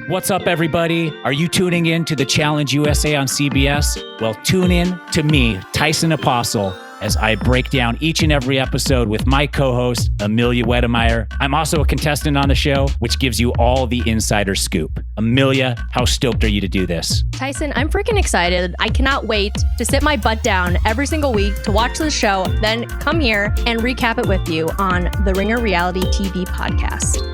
What's up, everybody? Are you tuning in to the Challenge USA on CBS? Well, tune in to me, Tyson Apostle, as I break down each and every episode with my co-host, Amelia Wedemeyer. I'm also a contestant on the show, which gives you all the insider scoop. Amelia, how stoked are you to do this? Tyson, I'm freaking excited. I cannot wait to sit my butt down every single week to watch the show, then come here and recap it with you on the Ringer Reality TV podcast.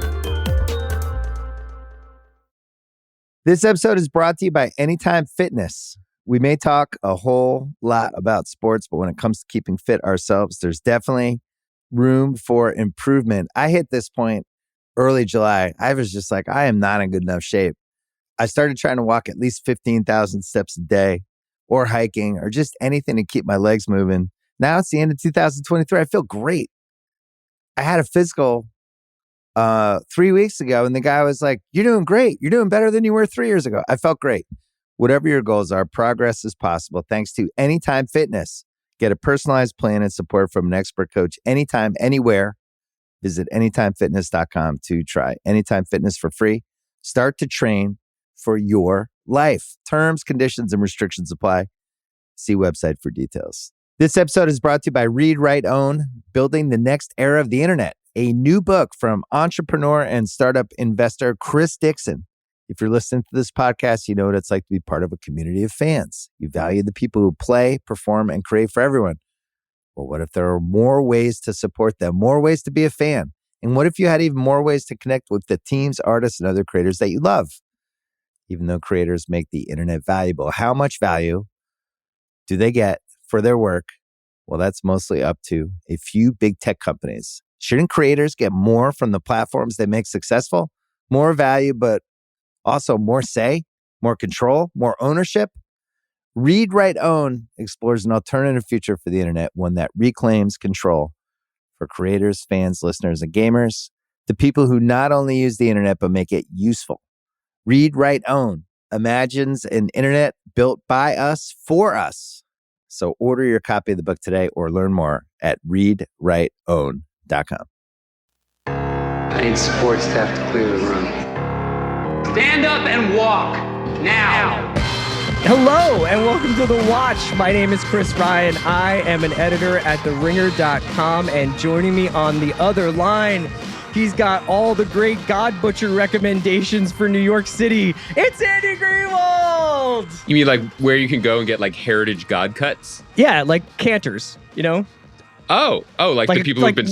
This episode is brought to you by Anytime Fitness. We may talk a whole lot about sports, but when it comes to keeping fit ourselves, there's definitely room for improvement. I hit this point early July. I was just like, I am not in good enough shape. I started trying to walk at least 15,000 steps a day or hiking or just anything to keep my legs moving. Now it's the end of 2023. I feel great. I had a physical 3 weeks ago, and the guy was like, "You're doing great. You're doing better than you were 3 years ago." I felt great. Whatever your goals are, progress is possible thanks to Anytime Fitness. Get a personalized plan and support from an expert coach anytime, anywhere. Visit anytimefitness.com to try Anytime Fitness for free. Start to train for your life. Terms, conditions, and restrictions apply. See website for details. This episode is brought to you by Read, Write, Own, Building the Next Era of the Internet, a new book from entrepreneur and startup investor Chris Dixon. If you're listening to this podcast, you know what it's like to be part of a community of fans. You value the people who play, perform, and create for everyone. Well, what if there are more ways to support them, more ways to be a fan? And what if you had even more ways to connect with the teams, artists, and other creators that you love? Even though creators make the internet valuable, how much value do they get for their work? Well, that's mostly up to a few big tech companies. Shouldn't creators get more from the platforms they make successful? More value, but also more say, more control, more ownership? Read, Write, Own explores an alternative future for the internet, one that reclaims control for creators, fans, listeners, and gamers, the people who not only use the internet, but make it useful. Read, Write, Own imagines an internet built by us for us. So order your copy of the book today or learn more at readwriteown.com. I need support staff to clear the room. Stand up and walk now. Hello and welcome to The Watch. My name is Chris Ryan. I am an editor at TheRinger.com, and joining me on the other line, he's got all the great God Butcher recommendations for New York City. It's Andy Greenwald! You mean like where you can go and get like heritage God cuts? Yeah, like cantors, you know? Oh, like the people who've been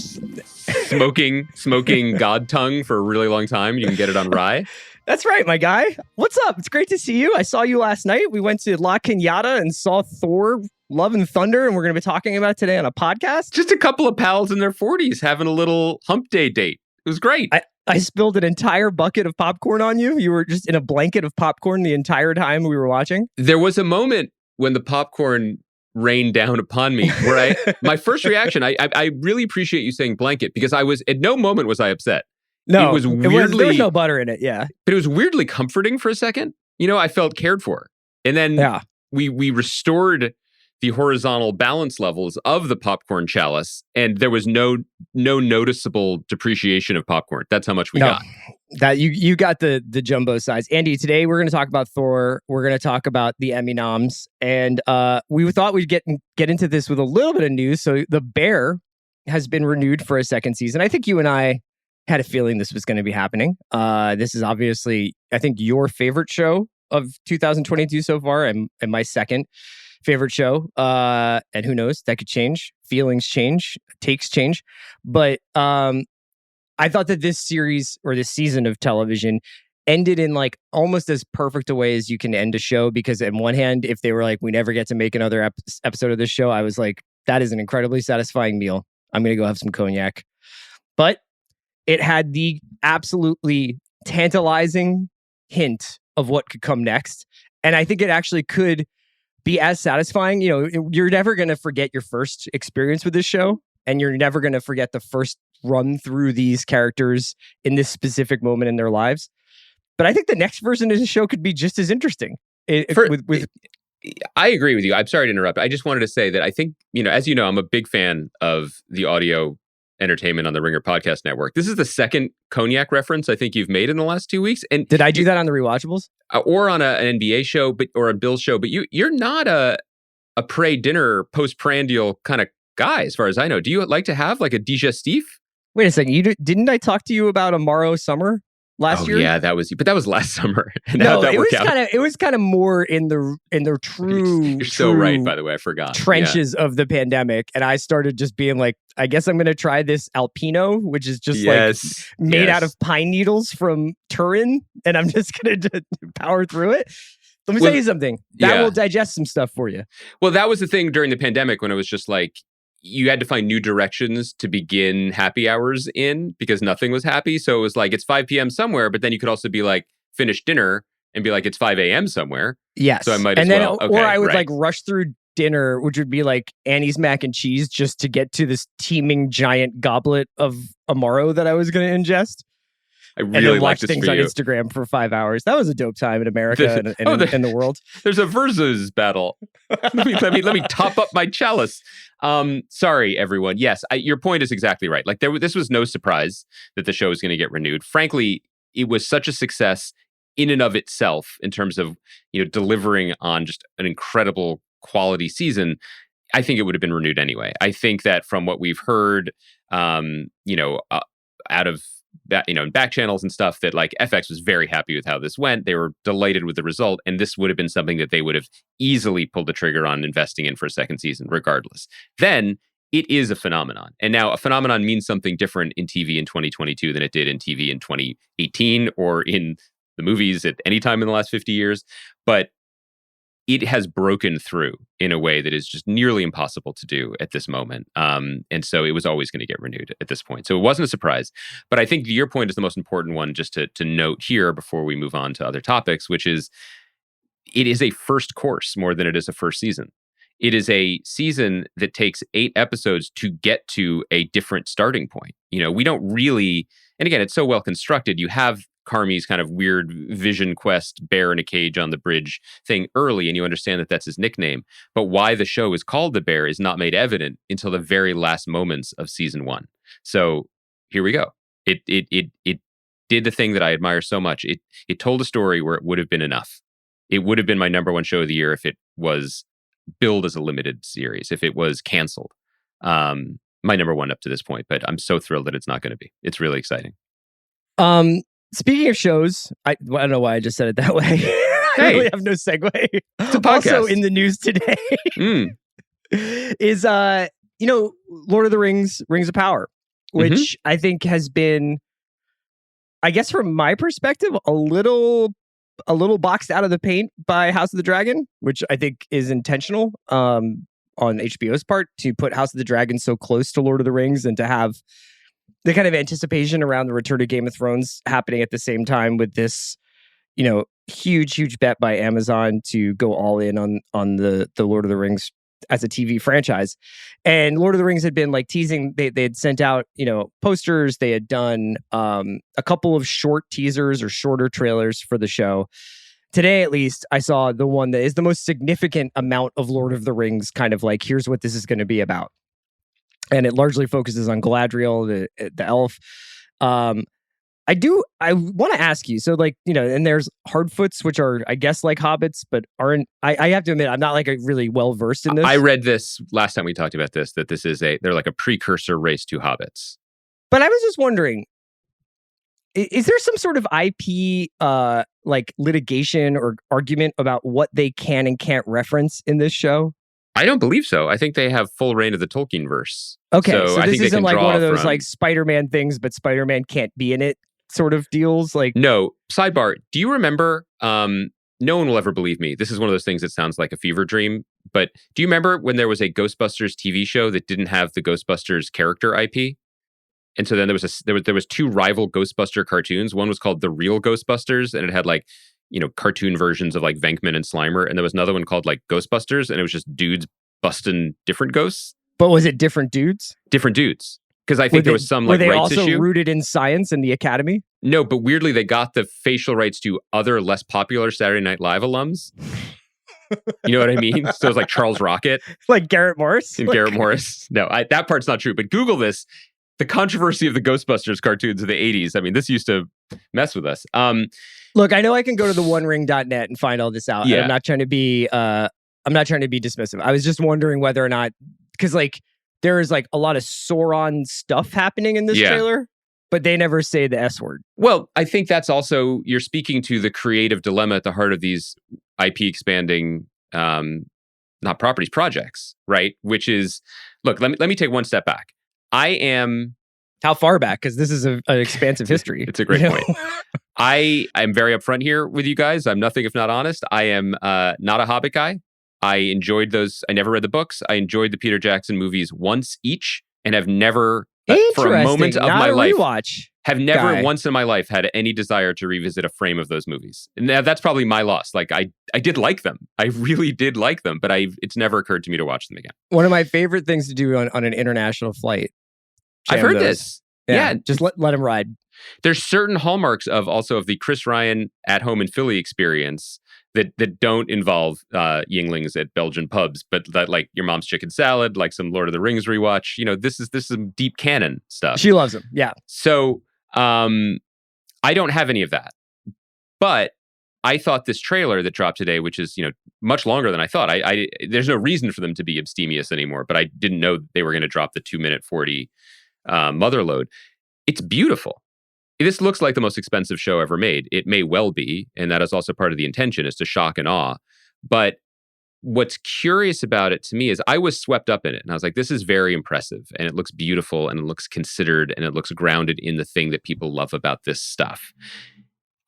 smoking God tongue for a really long time. You can get it on rye. That's right, my guy. What's up? It's great to see you. I saw you last night. We went to La Cañada and saw Thor, Love and Thunder, and we're going to be talking about it today on a podcast. Just a couple of pals in their 40s having a little hump day date. It was great. I spilled an entire bucket of popcorn on you. You were just in a blanket of popcorn the entire time we were watching. There was a moment when the popcorn rained down upon me where my first reaction, I really appreciate you saying blanket, because I was, at no moment was I upset. No, it was weirdly, there was no butter in it, yeah. But it was weirdly comforting for a second. You know, I felt cared for. And then we restored the horizontal balance levels of the popcorn chalice, and there was no noticeable depreciation of popcorn. That's how much we got. That you got the jumbo size. Andy, today we're going to talk about Thor. We're going to talk about the Emmy noms, and we thought we'd get into this with a little bit of news. So The Bear has been renewed for a second season. I think you and I had a feeling this was going to be happening. This is obviously, I think, your favorite show of 2022 so far, and my second favorite show. And who knows, that could change. Feelings change, takes change. But I thought that this series or this season of television ended in like almost as perfect a way as you can end a show, because on one hand, if they were like, we never get to make another episode of this show, I was like, that is an incredibly satisfying meal. I'm going to go have some cognac. But it had the absolutely tantalizing hint of what could come next. And I think it actually could be as satisfying. You know, you're never going to forget your first experience with this show, and you're never going to forget the first run through these characters in this specific moment in their lives. But I think the next version of the show could be just as interesting. I agree with you. I'm sorry to interrupt. I just wanted to say that I think, you know, as you know, I'm a big fan of the audio entertainment on the Ringer Podcast Network. This is the second cognac reference I think you've made in the last 2 weeks. And did I do that on the Rewatchables? Or on an NBA show, or a Bills show? But you're not a pre-dinner, post-prandial kind of guy, as far as I know. Do you like to have like a digestif? Wait a second. Didn't I talk to you about Amaro Summer last year? Yeah, that was last summer. And no, it was kind of more in the true. You're so right. By the way, I forgot. Trenches of the pandemic, and I started just being like, I guess I'm going to try this Alpino, which is just made out of pine needles from Turin, and I'm just going to power through it. Let me tell you something. That will digest some stuff for you. Well, that was the thing during the pandemic when it was just like, you had to find new directions to begin happy hours in because nothing was happy. So it was like, it's 5 p.m. somewhere, but then you could also be like, finish dinner and be like, it's 5 a.m. somewhere. Yes. So I might or I would like rush through dinner, which would be like Annie's mac and cheese just to get to this teeming giant goblet of Amaro that I was going to ingest. I really watch things on Instagram for 5 hours. That was a dope time in America and in the world. There's a versus battle. let me top up my chalice. Sorry, everyone. Yes, your point is exactly right. Like this was no surprise that the show was going to get renewed. Frankly, it was such a success in and of itself in terms of delivering on just an incredible quality season. I think it would have been renewed anyway. I think that from what we've heard, out of that, in back channels and stuff, that like FX was very happy with how this went. They were delighted with the result, and this would have been something that they would have easily pulled the trigger on investing in for a second season, regardless. Then it is a phenomenon, and now a phenomenon means something different in TV in 2022 than it did in TV in 2018 or in the movies at any time in the last 50 years. But it has broken through in a way that is just nearly impossible to do at this moment. And so it was always going to get renewed at this point. So it wasn't a surprise. But I think your point is the most important one just to note here before we move on to other topics, which is it is a first course more than it is a first season. It is a season that takes 8 episodes to get to a different starting point. We don't really, and again, it's so well constructed. You have Carmy's kind of weird vision quest, bear in a cage on the bridge thing early, and you understand that that's his nickname. But why the show is called The Bear is not made evident until the very last moments of season 1. So here we go. It did the thing that I admire so much. It told a story where it would have been enough. It would have been my number 1 show of the year if it was billed as a limited series, if it was canceled. My number 1 up to this point, but I'm so thrilled that it's not going to be. It's really exciting. Speaking of shows, I don't know why I just said it that way. I really have no segue. It's a podcast. Also in the news today is Lord of the Rings, Rings of Power, which I think has been, I guess from my perspective, a little boxed out of the paint by House of the Dragon, which I think is intentional on HBO's part to put House of the Dragon so close to Lord of the Rings and to have the kind of anticipation around the return of Game of Thrones happening at the same time with this, huge bet by Amazon to go all in on the Lord of the Rings as a TV franchise. And Lord of the Rings had been like teasing, they had sent out, posters, they had done a couple of short teasers or shorter trailers for the show. Today, at least, I saw the one that is the most significant amount of Lord of the Rings, kind of like, here's what this is going to be about. And it largely focuses on Galadriel, the elf. I want to ask you, so and there's Hardfoots, which are, I guess, like hobbits, but aren't, I have to admit, I'm not like a really well versed in this. I read this last time we talked about this, that this is they're like a precursor race to hobbits. But I was just wondering, is there some sort of IP like litigation or argument about what they can and can't reference in this show? I don't believe so. I think they have full reign of the Tolkien verse. Okay, so this isn't like one of those like Spider-Man things, but Spider-Man can't be in it sort of deals. Like, no. Sidebar: do you remember? No one will ever believe me. This is one of those things that sounds like a fever dream. But do you remember when there was a Ghostbusters TV show that didn't have the Ghostbusters character IP? And so then there was 2 rival Ghostbuster cartoons. One was called The Real Ghostbusters, and it had like, cartoon versions of like Venkman and Slimer. And there was another one called like Ghostbusters, and it was just dudes busting different ghosts. But was it different dudes? Different dudes. Because I think there was some like rights issue. Were they also rooted in science and the Academy? No, but weirdly, they got the facial rights to other less popular Saturday Night Live alums. You know what I mean? So it was like Charles Rocket. Like Garrett Morris? And Garrett Morris. No, that part's not true. But Google this. the controversy of the Ghostbusters cartoons of the 80s. I mean, this used to mess with us. Look, I know I can go to the onering.net and find all this out. Yeah. I'm not trying to be dismissive. I was just wondering whether or not, because like there is like a lot of Sauron stuff happening in this trailer, but they never say the S word. Well, I think that's also, you're speaking to the creative dilemma at the heart of these IP expanding, not properties, projects, right? Which is, look, let me take one step back. How far back? Because this is an expansive history. It's a great point. I'm very upfront here with you guys. I'm nothing if not honest. I am not a Hobbit guy. I enjoyed those. I never read the books. I enjoyed the Peter Jackson movies once each and have never, for a moment of my life, have never once in my life had any desire to revisit a frame of those movies. And that's probably my loss. Like I did like them. I really did like them, but it's never occurred to me to watch them again. One of my favorite things to do on an international flight. I've heard this. Yeah. Just let him ride. There's certain hallmarks of the Chris Ryan at home in Philly experience that don't involve Yinglings at Belgian pubs, but that like your mom's chicken salad, like some Lord of the Rings rewatch. You know, this is some deep canon stuff. She loves them. Yeah. So I don't have any of that. But I thought this trailer that dropped today, which is, much longer than I thought. There's no reason for them to be abstemious anymore, but I didn't know they were going to drop the 2-minute 40 motherload. It's beautiful. This looks like the most expensive show ever made. It may well be, and that is also part of the intention, is to shock and awe. But what's curious about it to me is I was swept up in it, and I was like, this is very impressive, and it looks beautiful, and it looks considered, and it looks grounded in the thing that people love about this stuff.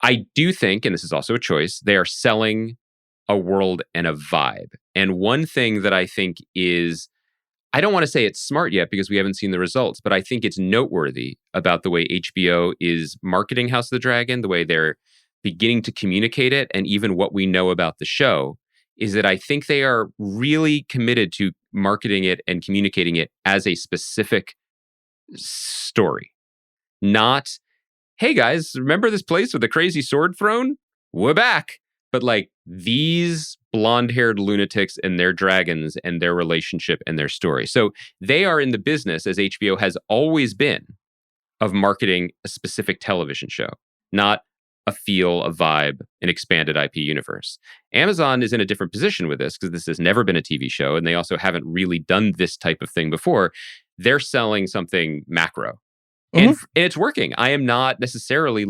I do think, and this is also a choice, they are selling a world and a vibe. And one thing that I think is, I don't want to say it's smart yet because we haven't seen the results, but I think it's noteworthy about the way HBO is marketing House of the Dragon, the way they're beginning to communicate it, and even what we know about the show, is that I think they are really committed to marketing it and communicating it as a specific story. Not, hey guys, remember this place with the crazy sword throne? We're back. But like these blonde-haired lunatics and their dragons and their relationship and their story. So they are in the business, as HBO has always been, of marketing a specific television show, not a feel, a vibe, an expanded IP universe. Amazon is in a different position with this because this has never been a TV show, and they also haven't really done this type of thing before. They're selling something macro. And it's working. I am not necessarily,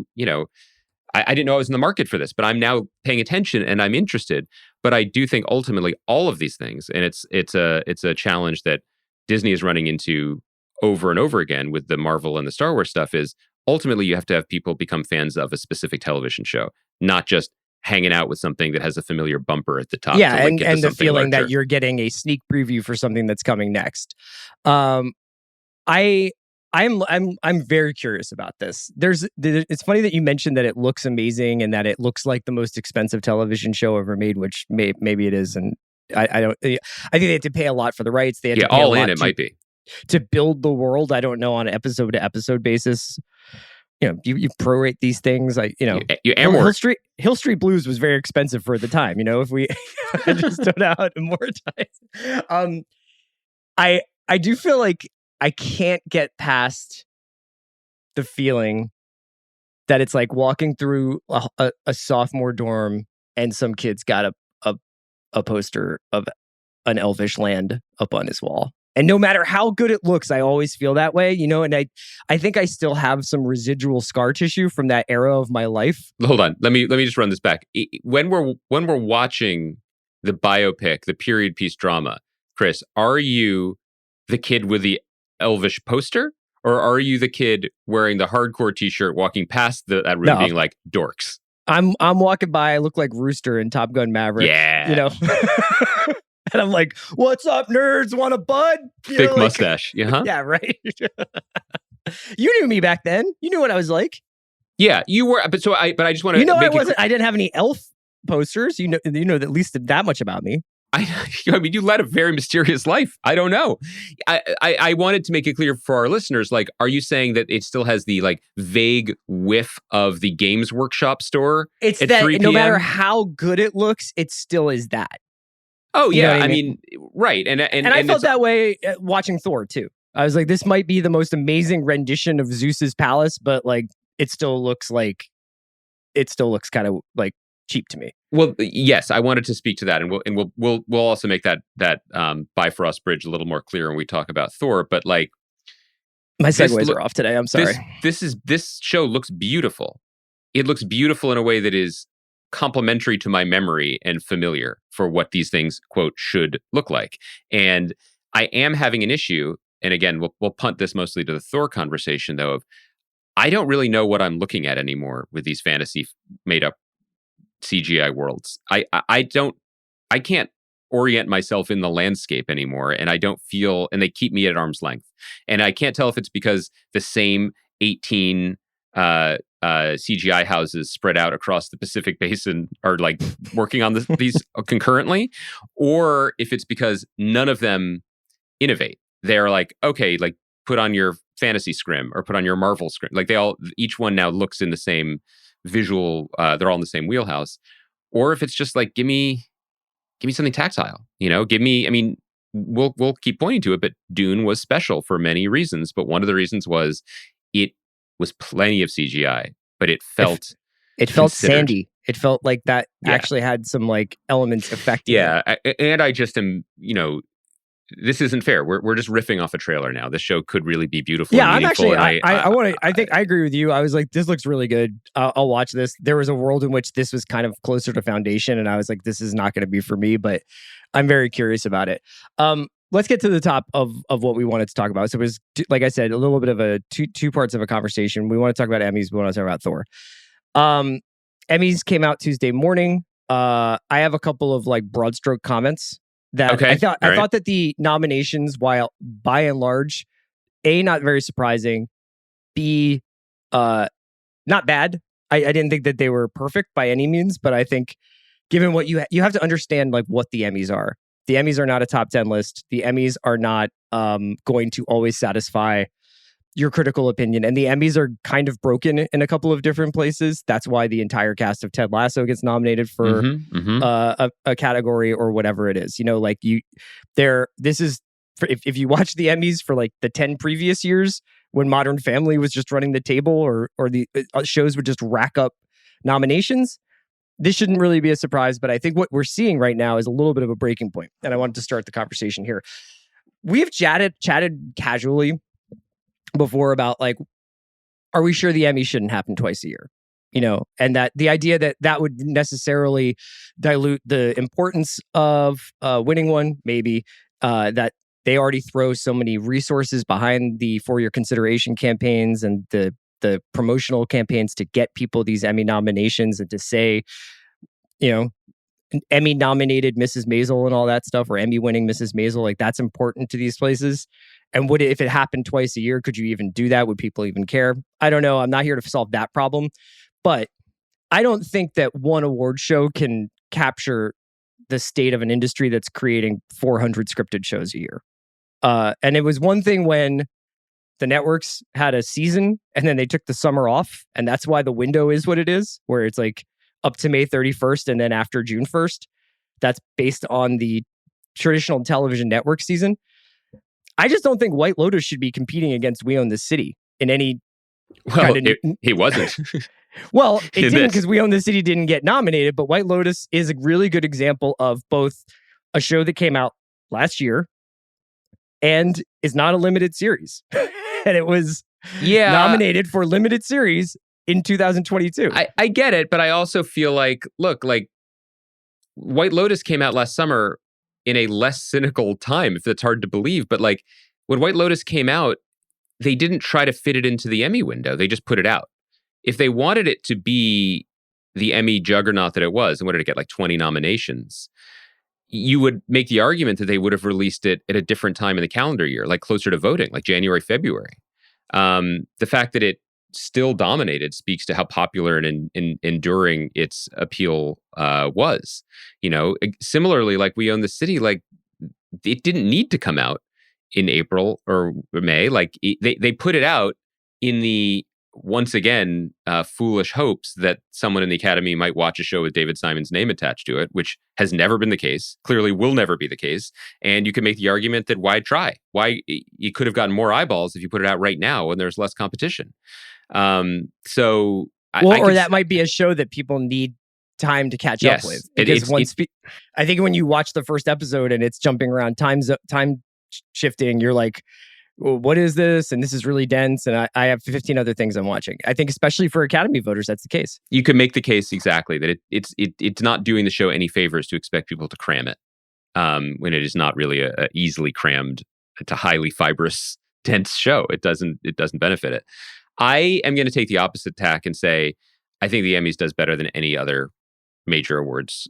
I didn't know I was in the market for this, but I'm now paying attention and I'm interested. But I do think ultimately all of these things, and it's a challenge that Disney is running into over and over again with the Marvel and the Star Wars stuff, is ultimately you have to have people become fans of a specific television show, not just hanging out with something that has a familiar bumper at the top. Yeah, and the feeling that you're getting a sneak preview for something that's coming next. I'm very curious about this. It's funny that you mentioned that it looks amazing and that it looks like the most expensive television show ever made, which maybe it is. And I think they had to pay a lot for the rights. They had to pay all in. It might be to build the world. I don't know, on an episode to episode basis. You prorate these things. Hill Street Blues was very expensive for the time. If we I just don't know how to amortize. I do feel like I can't get past the feeling that it's like walking through a sophomore dorm and some kid's got a poster of an elvish land up on his wall. And no matter how good it looks, I always feel that way, and I think I still have some residual scar tissue from that era of my life. Hold on. Let me just run this back. When we're watching the biopic, the period piece drama, Chris, are you the kid with the elvish poster, or are you the kid wearing the hardcore t-shirt walking past that room being like, dorks? I'm walking by, I look like Rooster in Top Gun Maverick. Yeah. And I'm like, what's up, nerds? Want a bud? Thick mustache. Yeah, right. You knew me back then. You knew what I was like. Yeah, you were. But I just want to. I didn't have any elf posters. You know at least that much about me. I mean, you led a very mysterious life. I don't know. I wanted to make it clear for our listeners, like, are you saying that it still has the like vague whiff of the Games Workshop store? It's that no matter how good it looks, it still is that. Oh yeah, I mean, right. And I felt that way watching Thor too. I was like, this might be the most amazing rendition of Zeus's palace, but like it still looks kind of like cheap to me. Well, yes, I wanted to speak to that, and we'll also make that Bifrost Bridge a little more clear when we talk about Thor. But like, my segues are off today. I'm sorry. This show looks beautiful. It looks beautiful in a way that is complementary to my memory and familiar for what these things, quote, should look like. And I am having an issue, and again, we'll punt this mostly to the Thor conversation, though, of I don't really know what I'm looking at anymore with these fantasy made up CGI worlds. I can't orient myself in the landscape anymore, and I don't feel, and they keep me at arm's length. And I can't tell if it's because the same 18 CGI houses spread out across the Pacific Basin are like working on these concurrently, or if it's because none of them innovate. They're like, okay, like put on your fantasy scrim or put on your Marvel scrim. Like each one now looks in the same visual. They're all in the same wheelhouse. Or if it's just like, give me something tactile. Give me. I mean, we'll keep pointing to it, but Dune was special for many reasons. But one of the reasons was it was plenty of CGI, but it felt sandy. It felt like that actually had some like elements affecting. Yeah, and I just am. This isn't fair. We're just riffing off a trailer now. This show could really be beautiful. Yeah, I'm actually. I think I agree with you. I was like, this looks really good. I'll watch this. There was a world in which this was kind of closer to Foundation, and I was like, this is not going to be for me. But I'm very curious about it. Let's get to the top of what we wanted to talk about. So it was, like I said, a little bit of a two parts of a conversation. We want to talk about Emmys. We want to talk about Thor. Emmys came out Tuesday morning. I have a couple of like broad stroke comments. That I thought that the nominations, while by and large, A, not very surprising, B, not bad. I didn't think that they were perfect by any means, but I think given what you have to understand like what the Emmys are. The Emmys are not a top 10 list. The Emmys are not going to always satisfy your critical opinion. And the Emmys are kind of broken in a couple of different places. That's why the entire cast of Ted Lasso gets nominated for a category or whatever it is. This is, if you watch the Emmys for like the 10 previous years when Modern Family was just running the table or the shows would just rack up nominations, this shouldn't really be a surprise. But I think what we're seeing right now is a little bit of a breaking point. And I wanted to start the conversation here. We've chatted casually before about like, are we sure the Emmy shouldn't happen twice a year? And that the idea that would necessarily dilute the importance of winning one, maybe that they already throw so many resources behind the For Your Consideration campaigns and the promotional campaigns to get people these Emmy nominations and to say, Emmy nominated Mrs. Maisel and all that stuff, or Emmy winning Mrs. Maisel, like that's important to these places. And if it happened twice a year, could you even do that? Would people even care? I don't know. I'm not here to solve that problem, but I don't think that one award show can capture the state of an industry that's creating 400 scripted shows a year. And it was one thing when the networks had a season and then they took the summer off. And that's why the window is what it is, where it's like up to May 31st and then after June 1st. That's based on the traditional television network season. I just don't think White Lotus should be competing against We Own This City in any kind of... He wasn't. Well, it didn't because We Own This City didn't get nominated, but White Lotus is a really good example of both a show that came out last year and is not a limited series. And it was nominated for limited series in 2022. I get it, but I also feel like, look, like White Lotus came out last summer in a less cynical time, if that's hard to believe. But like when White Lotus came out, they didn't try to fit it into the Emmy window. They just put it out. If they wanted it to be the Emmy juggernaut that it was, and what did it get, like 20 nominations, you would make the argument that they would have released it at a different time in the calendar year, like closer to voting, like January, February. The fact that it still dominated speaks to how popular and enduring its appeal was. Similarly, like We Own the City, like it didn't need to come out in April or May. Like they put it out in the once again, foolish hopes that someone in the Academy might watch a show with David Simon's name attached to it, which has never been the case, clearly will never be the case. And you can make the argument that why try? Why you could have gotten more eyeballs if you put it out right now when there's less competition. That might be a show that people need time to catch up with. Because I think when you watch the first episode and it's jumping around time shifting, you're like, well, what is this? And this is really dense. And I have 15 other things I'm watching. I think especially for Academy voters, that's the case. You can make the case exactly that it's not doing the show any favors to expect people to cram it when it is not really a easily crammed, it's a highly fibrous, dense show. It doesn't benefit it. I am going to take the opposite tack and say I think the Emmys does better than any other major awards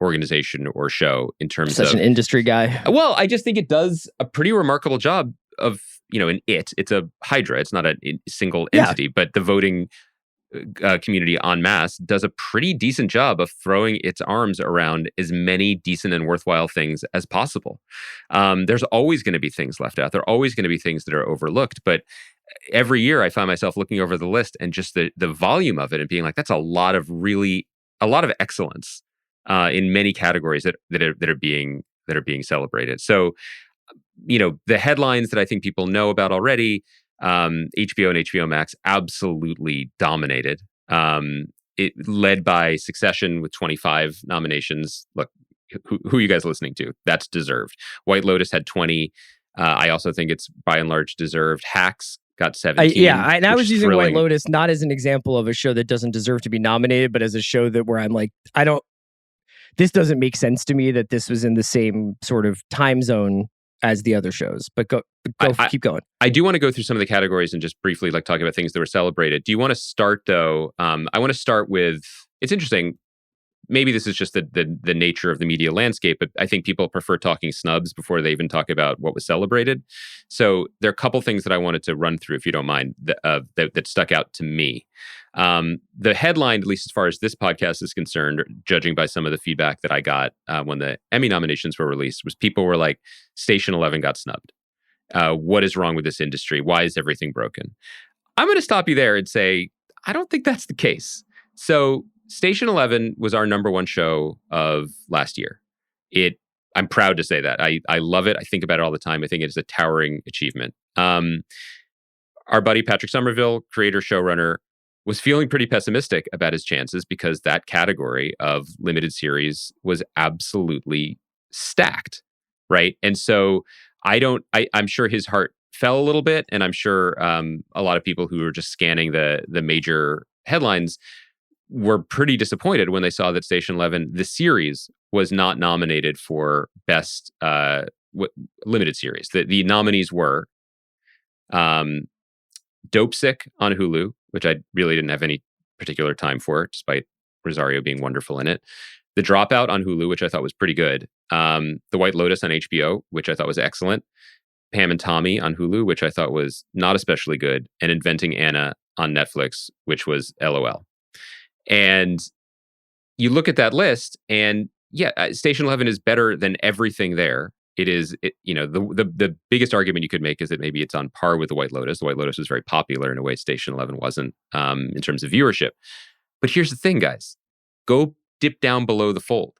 organization or show in terms of... Such an industry guy. Well, I just think it does a pretty remarkable job of, it's a hydra. It's not a single entity, but the voting community en masse does a pretty decent job of throwing its arms around as many decent and worthwhile things as possible. There's always going to be things left out. There are always going to be things that are overlooked, but every year I find myself looking over the list and just the volume of it and being like, that's a lot of excellence in many categories that are being celebrated. So, the headlines that I think people know about already, HBO and HBO Max absolutely dominated. It led by Succession with 25 nominations. Look, who are you guys listening to? That's deserved. White Lotus had 20. I also think it's by and large deserved. Hacks got 17. I was using White Lotus not as an example of a show that doesn't deserve to be nominated, but as a show where I'm like, this doesn't make sense to me that this was in the same sort of time zone as the other shows. But keep going. I do want to go through some of the categories and just briefly talk about things that were celebrated. Do you want to start though? I want to start with, it's interesting. Maybe this is just the nature of the media landscape, but I think people prefer talking snubs before they even talk about what was celebrated. So there are a couple things that I wanted to run through, if you don't mind, that stuck out to me. The headline, at least as far as this podcast is concerned, judging by some of the feedback that I got when the Emmy nominations were released, was people were like, Station 11 got snubbed. What is wrong with this industry? Why is everything broken? I'm going to stop you there and say, I don't think that's the case. So Station 11 was our number one show of last year. I'm proud to say that. I love it. I think about it all the time. I think it is a towering achievement. Our buddy Patrick Somerville, creator, showrunner, was feeling pretty pessimistic about his chances because that category of limited series was absolutely stacked, right? And so I'm sure his heart fell a little bit, and I'm sure a lot of people who were just scanning the major headlines were pretty disappointed when they saw that Station 11, the series, was not nominated for best limited series. The nominees were Dope Sick on Hulu, which I really didn't have any particular time for, despite Rosario being wonderful in it. The Dropout on Hulu, which I thought was pretty good. The White Lotus on HBO, which I thought was excellent. Pam and Tommy on Hulu, which I thought was not especially good. And Inventing Anna on Netflix, which was LOL. And you look at that list, and Station 11 is better than everything there. It is, the biggest argument you could make is that maybe it's on par with the White Lotus. The White Lotus was very popular in a way Station 11 wasn't in terms of viewership. But here's the thing, guys. Go dip down below the fold.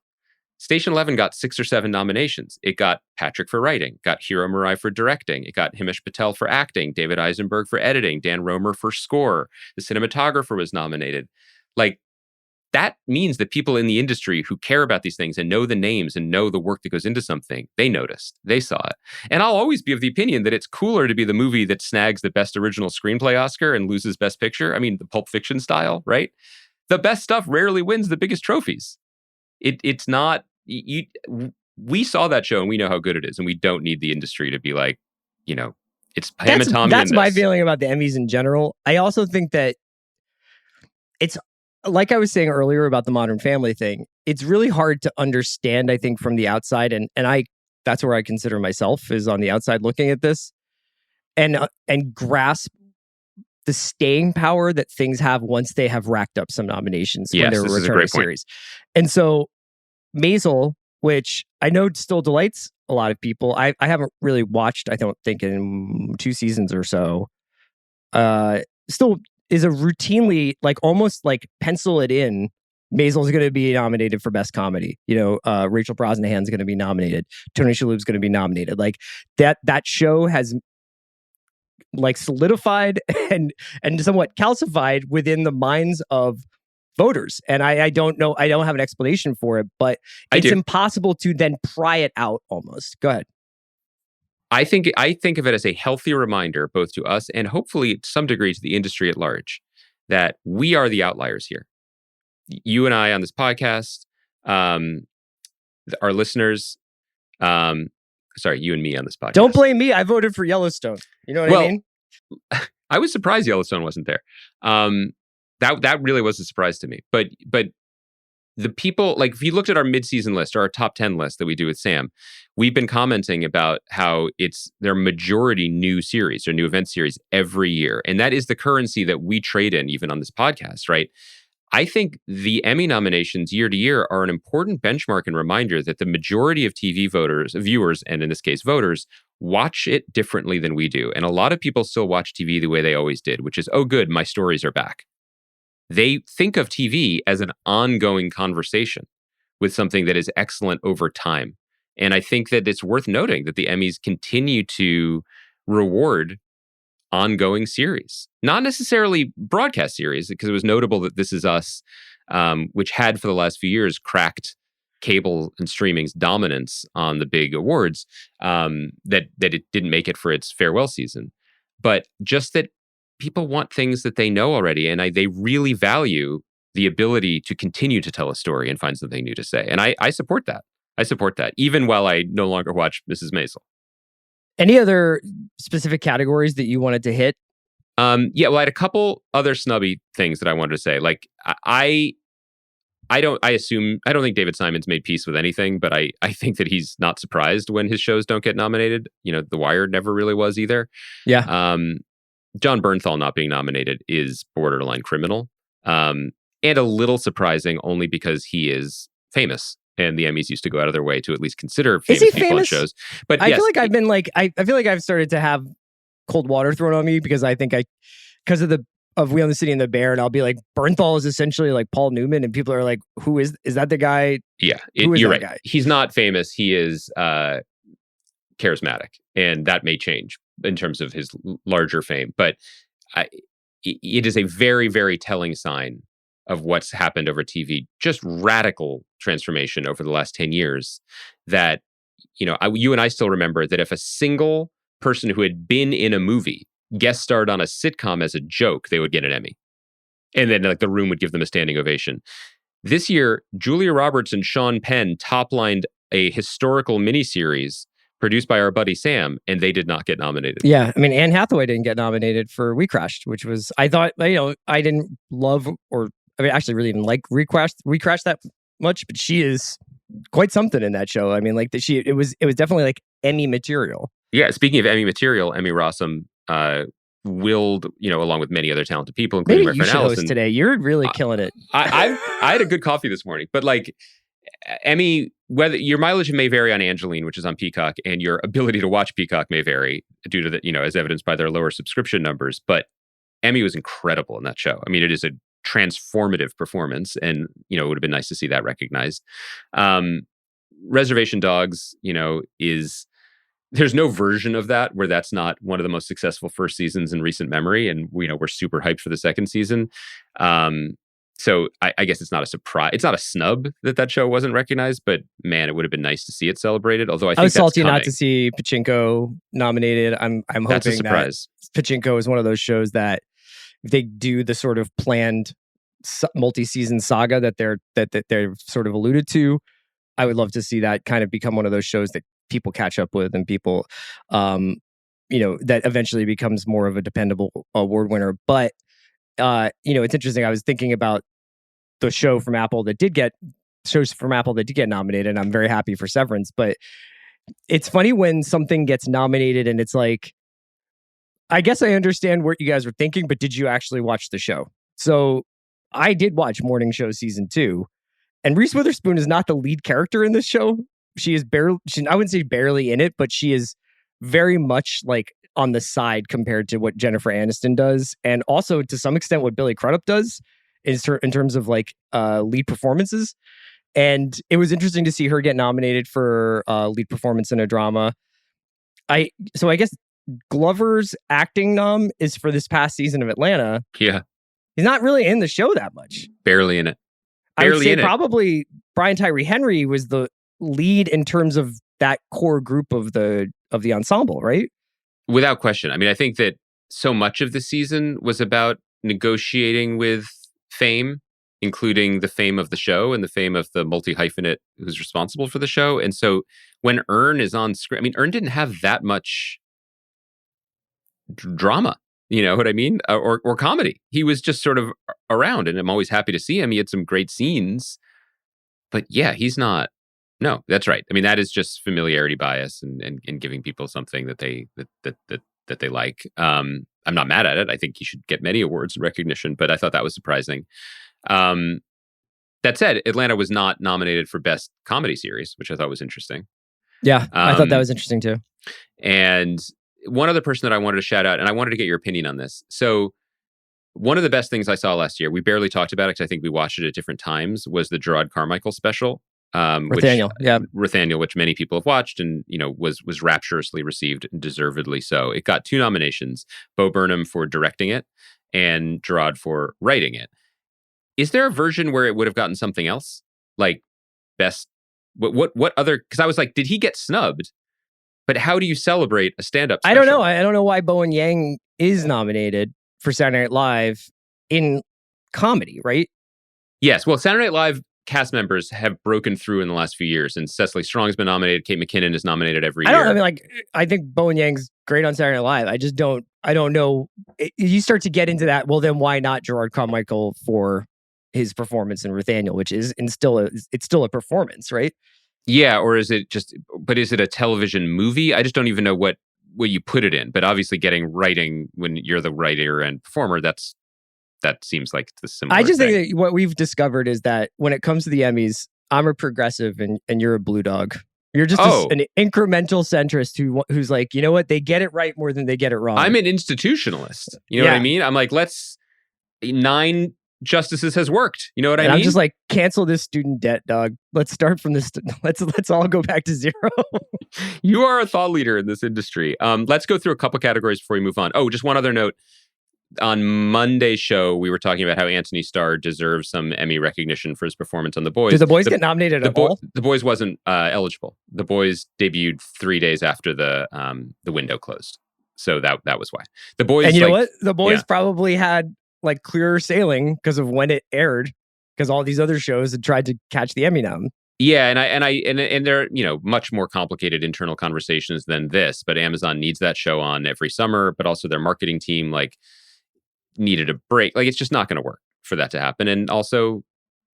Station 11 got 6 or 7 nominations. It got Patrick for writing, got Hiro Murai for directing, it got Himesh Patel for acting, David Eisenberg for editing, Dan Romer for score. The cinematographer was nominated. That means that people in the industry who care about these things and know the names and know the work that goes into something, they noticed, they saw it. And I'll always be of the opinion that it's cooler to be the movie that snags the best original screenplay Oscar and loses best picture. I mean, the Pulp Fiction style, right? The best stuff rarely wins the biggest trophies. It's not, we saw that show and we know how good it is, and we don't need the industry to be like, it's Pam and Tommy. That's my feeling about the Emmys in general. I also think that it's, like I was saying earlier about the Modern Family thing, it's really hard to understand, I think, from the outside. And that's where I consider myself, is on the outside looking at this and grasp the staying power that things have once they have racked up some nominations when they're a returning series. And so Maisel, which I know still delights a lot of people. I haven't really watched, I don't think, in 2 seasons or so. still is a routinely like almost like pencil it in. Maisel's going to be nominated for best comedy. Rachel Brosnahan's going to be nominated. Tony Shalhoub's going to be nominated. Like that show has like solidified and somewhat calcified within the minds of voters. And I don't know, I don't have an explanation for it, but it's impossible to then pry it out almost. Go ahead. I think of it as a healthy reminder, both to us and hopefully to some degree to the industry at large, that we are the outliers here. You and I on this podcast, our listeners, sorry, you and me on this podcast. Don't blame me. I voted for Yellowstone. You know what I mean? I was surprised Yellowstone wasn't there. That really was a surprise to me. But the people, like if you looked at our mid-season list or our top 10 list that we do with Sam, we've been commenting about how their majority new series or new event series every year. And that is the currency that we trade in even on this podcast, right? I think the Emmy nominations year to year are an important benchmark and reminder that the majority of TV viewers, and in this case voters, watch it differently than we do. And a lot of people still watch TV the way they always did, which is, oh good, my stories are back. They think of TV as an ongoing conversation with something that is excellent over time. And I think that it's worth noting that the Emmys continue to reward ongoing series, not necessarily broadcast series, because it was notable that This Is Us, which had for the last few years cracked cable and streaming's dominance on the big awards, that it didn't make it for its farewell season. But just that people want things that they know already, and they really value the ability to continue to tell a story and find something new to say. And I support that. I support that, even while I no longer watch Mrs. Maisel. Any other specific categories that you wanted to hit? I had a couple other snubby things that I wanted to say. Like I don't think David Simon's made peace with anything, but I think that he's not surprised when his shows don't get nominated. The Wire never really was either. Yeah. John Bernthal not being nominated is borderline criminal, and a little surprising only because he is famous. And the Emmys used to go out of their way to at least consider famous people on shows. But I feel like I've been like, I feel like I've started to have cold water thrown on me because I think because of We Own the City and the Bear, and I'll be like, Bernthal is essentially like Paul Newman, and people are like, who is that the guy? Yeah, you're right. Guy? He's not famous. He is charismatic, and that may change in terms of his larger fame. But it is a very, very telling sign of what's happened over TV, just radical transformation over the last 10 years, that, you and I still remember that if a single person who had been in a movie guest starred on a sitcom as a joke, they would get an Emmy. And then the room would give them a standing ovation. This year, Julia Roberts and Sean Penn top-lined a historical miniseries produced by our buddy Sam, and they did not get nominated. Yeah, I mean, Anne Hathaway didn't get nominated for We Crashed, which was, I thought, I didn't love actually really even like We Crashed that much, but she is quite something in that show. I mean, like it was definitely like Emmy material. Yeah, speaking of Emmy material, Emmy Rossum willed, along with many other talented people, including Maybe my friend Allison. Today, you're really killing it. I had a good coffee this morning, but like Emmy, whether your mileage may vary on Angeline, which is on Peacock, and your ability to watch Peacock may vary due to the, as evidenced by their lower subscription numbers. But Emmy was incredible in that show. I mean, it is a transformative performance, and it would have been nice to see that recognized. Reservation Dogs, there's no version of that where that's not one of the most successful first seasons in recent memory, and we're super hyped for the second season. So I guess it's not a surprise. It's not a snub that show wasn't recognized, but man, it would have been nice to see it celebrated. Although I was salty not to see Pachinko nominated. I'm hoping that's a surprise. That Pachinko is one of those shows that if they do the sort of planned multi-season saga that they're sort of alluded to, I would love to see that kind of become one of those shows that people catch up with, and people, that eventually becomes more of a dependable award winner. But it's interesting. I was thinking about the shows from Apple that did get nominated, and I'm very happy for Severance. But it's funny when something gets nominated and it's like, I guess I understand what you guys were thinking, but did you actually watch the show? So I did watch Morning Show season 2, and Reese Witherspoon is not the lead character in this show. She is barely, I wouldn't say barely in it, but she is very much like on the side compared to what Jennifer Aniston does, and also to some extent what Billy Crudup does in terms of like lead performances. And it was interesting to see her get nominated for lead performance in a drama. So I guess Glover's acting nom is for this past season of Atlanta. Yeah. He's not really in the show that much. Barely in it. I would say probably Brian Tyree Henry was the lead in terms of that core group of the ensemble, right? Without question. I mean, I think that so much of the season was about negotiating with fame, including the fame of the show and the fame of the multi-hyphenate who's responsible for the show. And so when Ern is on screen, I mean, Ern didn't have that much drama, you know what I mean? Or comedy. He was just sort of around, and I'm always happy to see him. He had some great scenes. But yeah, he's not. No, that's right. I mean, that is just familiarity bias and giving people something that they like. I'm not mad at it. I think he should get many awards and recognition, but I thought that was surprising. That said, Atlanta was not nominated for Best Comedy Series, which I thought was interesting. Yeah, I thought that was interesting too. And one other person that I wanted to shout out, and I wanted to get your opinion on this. So one of the best things I saw last year, we barely talked about it because I think we watched it at different times, was the Gerard Carmichael special. Rathaniel, which many people have watched and, you know, was rapturously received, and deservedly so. It got 2 nominations, Bo Burnham for directing it and Gerard for writing it. Is there a version where it would have gotten something else? Like best, what other, because I was like, did he get snubbed? But how do you celebrate a stand-up special? I don't know. I don't know why Bowen Yang is nominated for Saturday Night Live in comedy, right? Yes. Well, Saturday Night Live cast members have broken through in the last few years, and Cecily Strong's been nominated. Kate McKinnon is nominated every year. I think Bowen Yang's great on Saturday Night Live. I don't know. You start to get into that. Well, then why not Gerard Carmichael for his performance in Rathaniel, which is still a performance, right? Yeah, or is it a television movie? I just don't even know what you put it in. But obviously getting writing when you're the writer and performer, that seems like the similar I just thing. think that what we've discovered is that when it comes to the Emmys, I'm a progressive and you're a blue dog. You're just an incremental centrist who's like, you know what? They get it right more than they get it wrong. I'm an institutionalist. You know what I mean? I'm like, 9 justices has worked. You know what I mean? I'm just like, cancel this student debt, dog. Let's start from this. Let's all go back to 0. You are a thought leader in this industry. Let's go through a couple categories before we move on. Oh, just one other note. On Monday's show, we were talking about how Anthony Starr deserves some Emmy recognition for his performance on The Boys. Did The Boys get nominated at all? The Boys wasn't eligible. The Boys debuted 3 days after the window closed, so that was why. The Boys, and you know what? The Boys probably had like clearer sailing because of when it aired, because all these other shows had tried to catch the Emmy nom. Yeah, and there are, you know, much more complicated internal conversations than this, but Amazon needs that show on every summer, but also their marketing team needed a break. Like, it's just not going to work for that to happen. And also,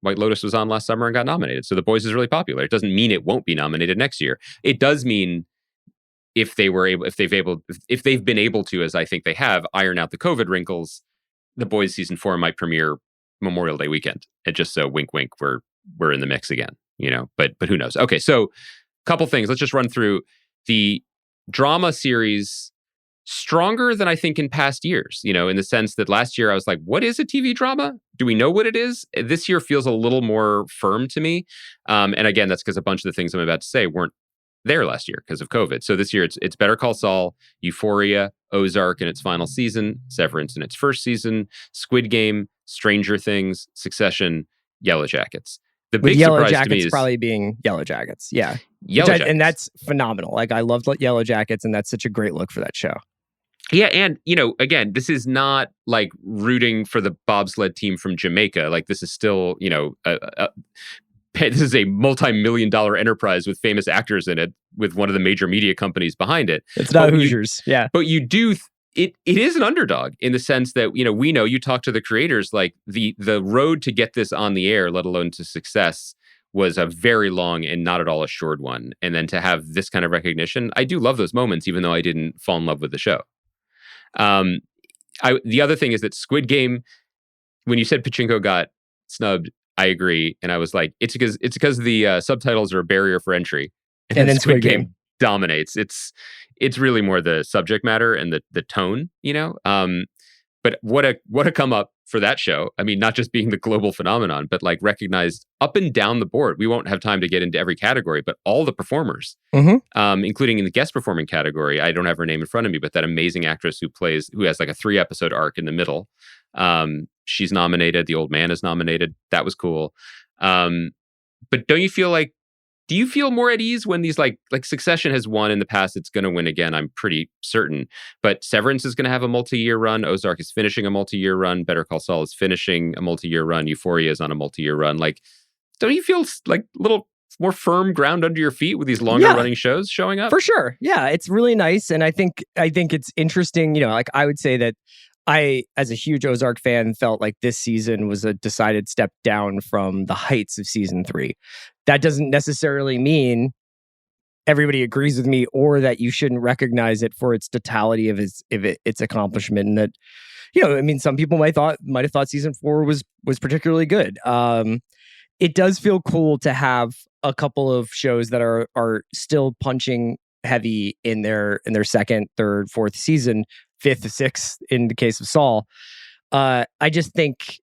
White Lotus was on last summer and got nominated. So The Boys is really popular. It doesn't mean it won't be nominated next year. It does mean if they've been able to, as I think they have, iron out the COVID wrinkles, The Boys season 4 might premiere Memorial Day weekend. And just so wink, wink, we're in the mix again, you know, but who knows? Okay. So couple things. Let's just run through the drama series. Stronger than I think in past years, you know, in the sense that last year I was like, what is a TV drama? Do we know what it is? This year feels a little more firm to me. And again, that's because a bunch of the things I'm about to say weren't there last year because of COVID. So this year it's Better Call Saul, Euphoria, Ozark in its final season, Severance in its first season, Squid Game, Stranger Things, Succession, Yellow Jackets. The big Yellow surprise Jackets to me is probably being Yellow Jackets. Yeah. Jackets. And that's phenomenal. Like, I loved Yellow Jackets, and that's such a great look for that show. Yeah, and, you know, again, this is not like rooting for the bobsled team from Jamaica. Like, this is still, you know, this is a multi-million-dollar enterprise with famous actors in it, with one of the major media companies behind it. It's not Hoosiers, yeah. But you do, it is an underdog in the sense that, you know, you talk to the creators, like the road to get this on the air, let alone to success, was a very long and not at all assured one. And then to have this kind of recognition, I do love those moments, even though I didn't fall in love with the show. The other thing is that Squid Game, when you said Pachinko got snubbed, I agree, and I was like, it's because the subtitles are a barrier for entry, and then Squid Game dominates. It's really more the subject matter and the tone, But what a come up for that show. I mean, not just being the global phenomenon, but like recognized up and down the board. We won't have time to get into every category, but all the performers, including in the guest performing category. I don't have her name in front of me, but that amazing actress who has like a 3-episode arc in the middle. She's nominated. The Old Man is nominated. That was cool. But do you feel more at ease when these like Succession has won in the past? It's going to win again, I'm pretty certain. But Severance is going to have a multi-year run. Ozark is finishing a multi-year run. Better Call Saul is finishing a multi-year run. Euphoria is on a multi-year run. Like, don't you feel like a little more firm ground under your feet with these longer running shows showing up? For sure. Yeah, it's really nice. And I think it's interesting. Like I would say that I, as a huge Ozark fan, felt like this season was a decided step down from the heights of season 3. That doesn't necessarily mean everybody agrees with me or that you shouldn't recognize it for its totality of its accomplishment. And that, some people might have thought season 4 was particularly good. It does feel cool to have a couple of shows that are still punching heavy in their second, third, fourth season, 5th, 6th in the case of Saul. I just think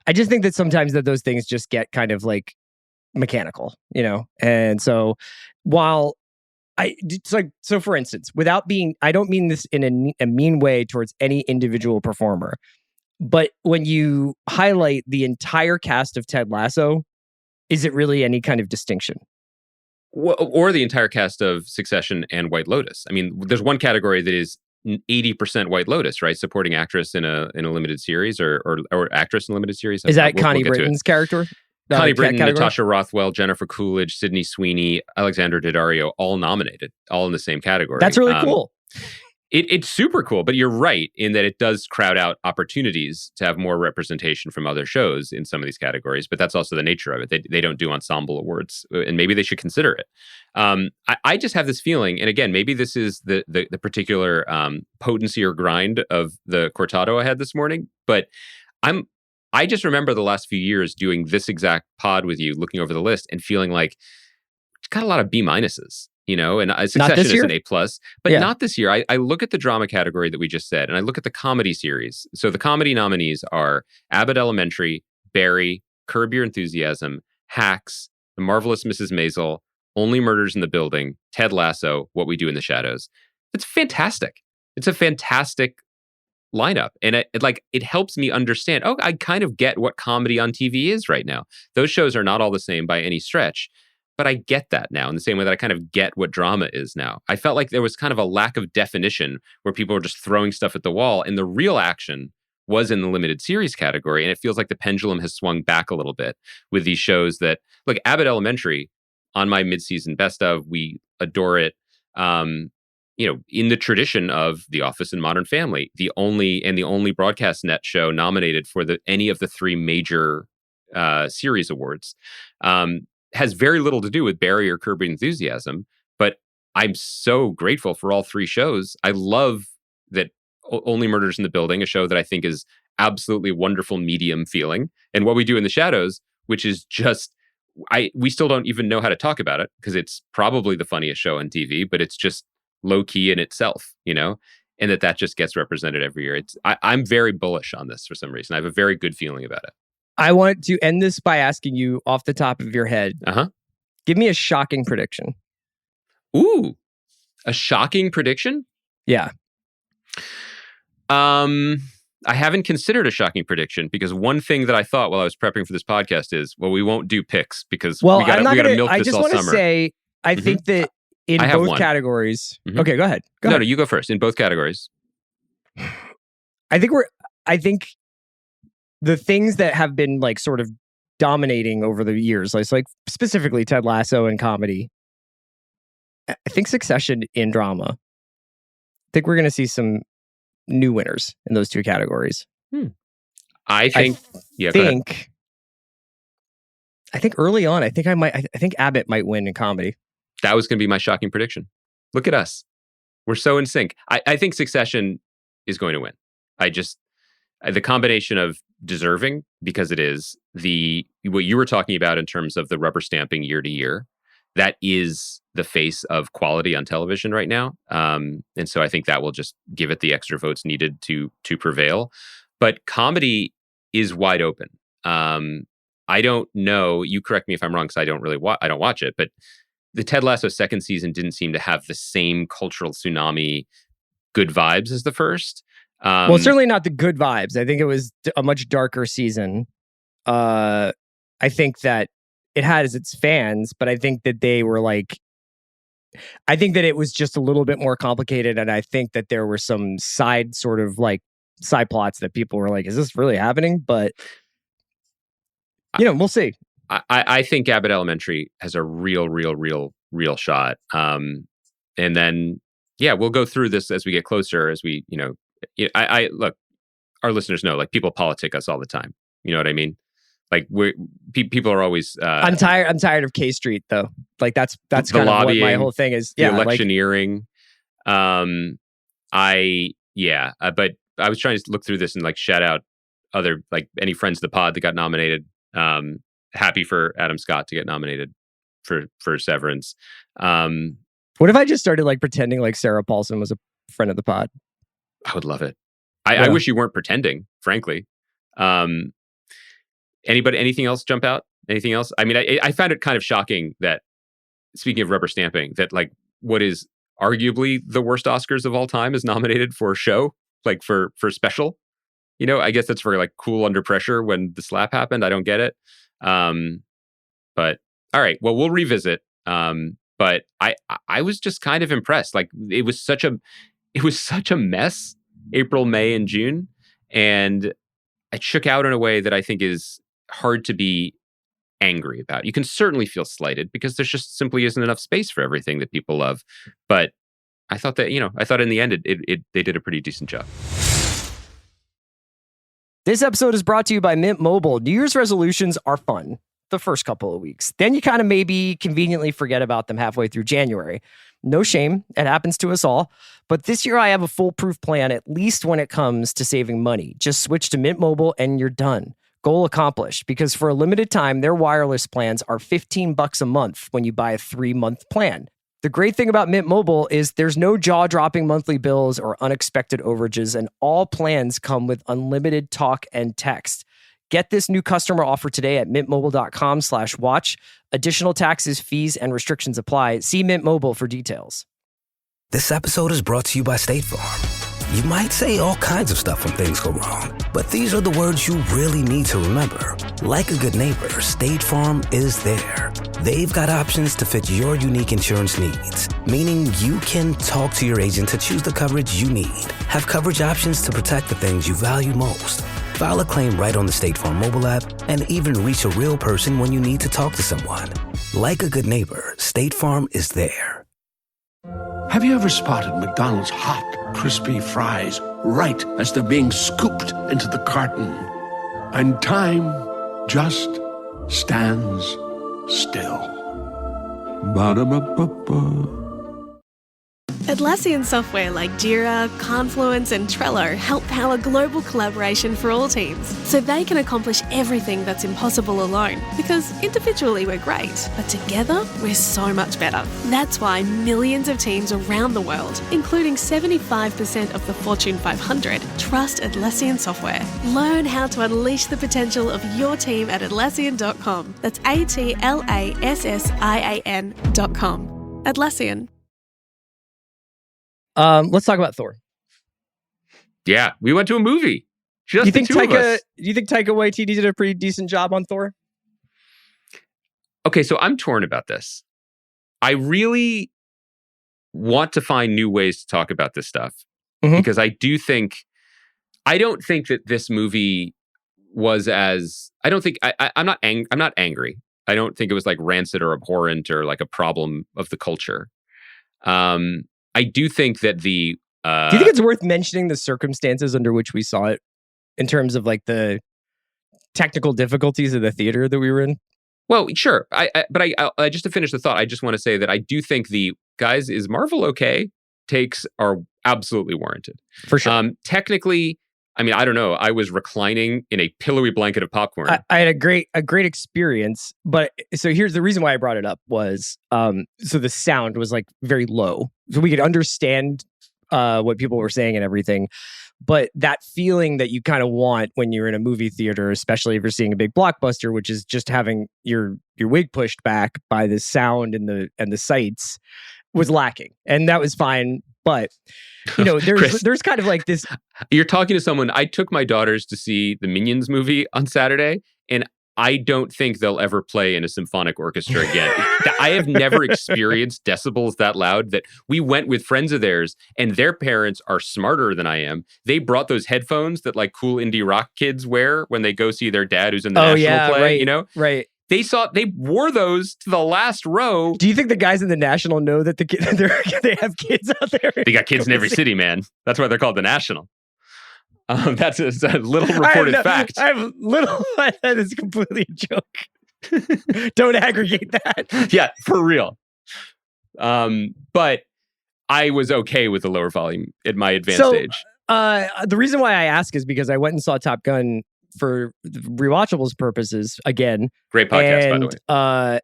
that sometimes that those things just get kind of like mechanical, And so while so for instance, I don't mean this in a mean way towards any individual performer, but when you highlight the entire cast of Ted Lasso, is it really any kind of distinction? Or the entire cast of Succession and White Lotus. I mean, there's one category that is 80% White Lotus, right? Supporting actress in a limited series or actress in a limited series. Is that Connie Britton's character? Connie Britton, Natasha Rothwell, Jennifer Coolidge, Sydney Sweeney, Alexandra Daddario, all nominated, all in the same category. That's really cool. It's super cool, but you're right in that it does crowd out opportunities to have more representation from other shows in some of these categories, but that's also the nature of it. They don't do ensemble awards, and maybe they should consider it. I just have this feeling, and again, maybe this is the particular potency or grind of the cortado I had this morning, but I just remember the last few years doing this exact pod with you, looking over the list and feeling like it's got a lot of B minuses. And Succession is an A+, but not this year. I look at the drama category that we just said, and I look at the comedy series. So the comedy nominees are Abbott Elementary, Barry, Curb Your Enthusiasm, Hacks, The Marvelous Mrs. Maisel, Only Murders in the Building, Ted Lasso, What We Do in the Shadows. It's fantastic. It's a fantastic lineup. And it helps me understand, I kind of get what comedy on TV is right now. Those shows are not all the same by any stretch. But I get that now in the same way that I kind of get what drama is now. I felt like there was kind of a lack of definition where people were just throwing stuff at the wall, and the real action was in the limited series category. And it feels like the pendulum has swung back a little bit with these shows that, like Abbott Elementary, on my mid-season best of, we adore it. In the tradition of The Office and Modern Family, the only broadcast net show nominated for any of the 3 major series awards. Has very little to do with Barry or Curb Your Enthusiasm, but I'm so grateful for all 3 shows. I love that Only Murders in the Building, a show that I think is absolutely wonderful medium feeling, and What We Do in the Shadows, which is just, we still don't even know how to talk about it because it's probably the funniest show on TV, but it's just low key in itself, and that just gets represented every year. I'm very bullish on this for some reason. I have a very good feeling about it. I want to end this by asking you off the top of your head. Give me a shocking prediction. Ooh, a shocking prediction? Yeah. I haven't considered a shocking prediction because one thing that I thought while I was prepping for this podcast is, we won't do picks because we got to milk this all summer. I just want to say, I think that in both categories. Okay, go ahead. No, you go first. In both categories. I think the things that have been like sort of dominating over the years, like specifically Ted Lasso and comedy, I think Succession in drama. I think we're going to see some new winners in those 2 categories. I think early on, I think Abbott might win in comedy. That was going to be my shocking prediction. Look at us. We're so in sync. I think Succession is going to win. The combination of deserving, because it is what you were talking about in terms of the rubber stamping year to year, that is the face of quality on television right now. And so I think that will just give it the extra votes needed to prevail. But comedy is wide open. I don't know. You correct me if I'm wrong, because I don't really I don't watch it. But the Ted Lasso second season didn't seem to have the same cultural tsunami good vibes as the first. Well, certainly not the good vibes. I think it was a much darker season. I think that it has its fans, but I think that they were like, I think that it was just a little bit more complicated. And I think that there were some side plots that people were like, is this really happening? But, we'll see. I think Abbott Elementary has a real shot. And then, we'll go through this as we get closer, as we, I look, our listeners know, like, people politic us all the time. You know what I mean? Like, people are always. I'm tired of K Street though. Like that's kind of what my whole thing is. The electioneering. But I was trying to look through this and like shout out other, like, any friends of the pod that got nominated. Happy for Adam Scott to get nominated for Severance. What if I just started like pretending like Sarah Paulson was a friend of the pod? I would love it. I wish you weren't pretending, frankly. Anything else jump out? Anything else? I mean, I found it kind of shocking that, speaking of rubber stamping, that like what is arguably the worst Oscars of all time is nominated for show, like for special. I guess that's for like Cool Under Pressure when the slap happened. I don't get it. But all right, well, we'll revisit. But I was just kind of impressed. Like it was such a mess, April, May, and June. And it shook out in a way that I think is hard to be angry about. You can certainly feel slighted because there's just simply isn't enough space for everything that people love. But I thought that, I thought in the end, they did a pretty decent job. This episode is brought to you by Mint Mobile. New Year's resolutions are fun the first couple of weeks. Then you kind of maybe conveniently forget about them halfway through January. No shame. It happens to us all. But this year I have a foolproof plan, at least when it comes to saving money. Just switch to Mint Mobile and you're done. Goal accomplished, because for a limited time, their wireless plans are $15 a month when you buy a 3-month plan. The great thing about Mint Mobile is there's no jaw-dropping monthly bills or unexpected overages, and all plans come with unlimited talk and text. Get this new customer offer today at mintmobile.com/watch. Additional taxes, fees, and restrictions apply. See Mint Mobile for details. This episode is brought to you by State Farm. You might say all kinds of stuff when things go wrong, but these are the words you really need to remember. Like a good neighbor, State Farm is there. They've got options to fit your unique insurance needs, meaning you can talk to your agent to choose the coverage you need. Have coverage options to protect the things you value most. File a claim right on the State Farm mobile app and even reach a real person when you need to talk to someone. Like a good neighbor, State Farm is there. Have you ever spotted McDonald's hot, crispy fries right as they're being scooped into the carton? And time just stands still. Ba-da-ba-ba-ba. Atlassian software like Jira, Confluence, and Trello help power global collaboration for all teams, so they can accomplish everything that's impossible alone. Because individually we're great, but together we're so much better. That's why millions of teams around the world, including 75% of the Fortune 500, trust Atlassian software. Learn how to unleash the potential of your team at Atlassian.com. That's Atlassian.com. Atlassian. Let's talk about Thor. Yeah, we went to a movie. Just do you think the two of us. Do you think Taika Waititi did a pretty decent job on Thor? Okay, so I'm torn about this. I really want to find new ways to talk about this stuff because I don't think that this movie was as. I don't think I'm not angry. I don't think it was like rancid or abhorrent or like a problem of the culture. I do think that do you think it's worth mentioning the circumstances under which we saw it in terms of like the technical difficulties of the theater that we were in? Well, sure. But just to finish the thought, I just want to say that I do think the guys, is Marvel okay? Takes are absolutely warranted. For sure. Technically, I mean, I don't know. I was reclining in a pillowy blanket of popcorn. I had a great experience, but so here's the reason why I brought it up was so the sound was like very low, so we could understand what people were saying and everything. But that feeling that you kind of want when you're in a movie theater, especially if you're seeing a big blockbuster, which is just having your wig pushed back by the sound and the sights, was lacking, and that was fine. But there's kind of like this. You're talking to someone. I took my daughters to see the Minions movie on Saturday, and I don't think they'll ever play in a symphonic orchestra again. I have never experienced decibels that loud. That we went with friends of theirs, and their parents are smarter than I am. They brought those headphones that like cool indie rock kids wear when they go see their dad who's in the National play. Right, you know, right. They wore those to the last row. Do you think the guys in the National know that they have kids out there? They got kids in every city, man. That's why they're called the National. That's a little reported fact. I have little. That is completely a joke. Don't aggregate that. Yeah, for real. But I was okay with the lower volume at my advanced age. The reason why I ask is because I went and saw Top Gun for rewatchables purposes again. Great podcast, by the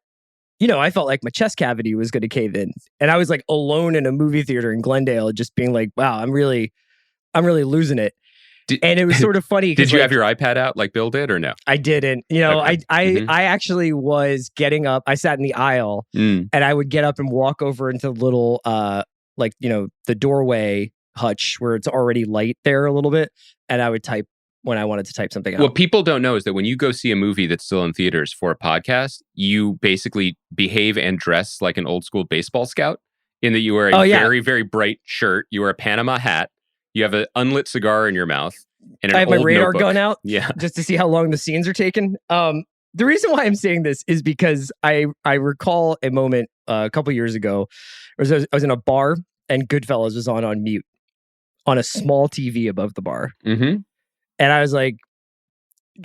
way. I felt like my chest cavity was going to cave in, and I was like alone in a movie theater in Glendale, just being like, "Wow, I'm really losing it." And it was sort of funny. Did you have your iPad out like Bill did, or no? I didn't. Okay. I actually was getting up. I sat in the aisle, and I would get up and walk over into the little, the doorway hutch where it's already light there a little bit, and I would type when I wanted to type something out. What people don't know is that when you go see a movie that's still in theaters for a podcast, you basically behave and dress like an old school baseball scout in that you wear a very, very bright shirt. You wear a Panama hat. You have an unlit cigar in your mouth. And I have my radar gun out just to see how long the scenes are taken. The reason why I'm saying this is because I recall a moment a couple years ago. I was in a bar and Goodfellas was on mute on a small TV above the bar. Mm-hmm. And I was like,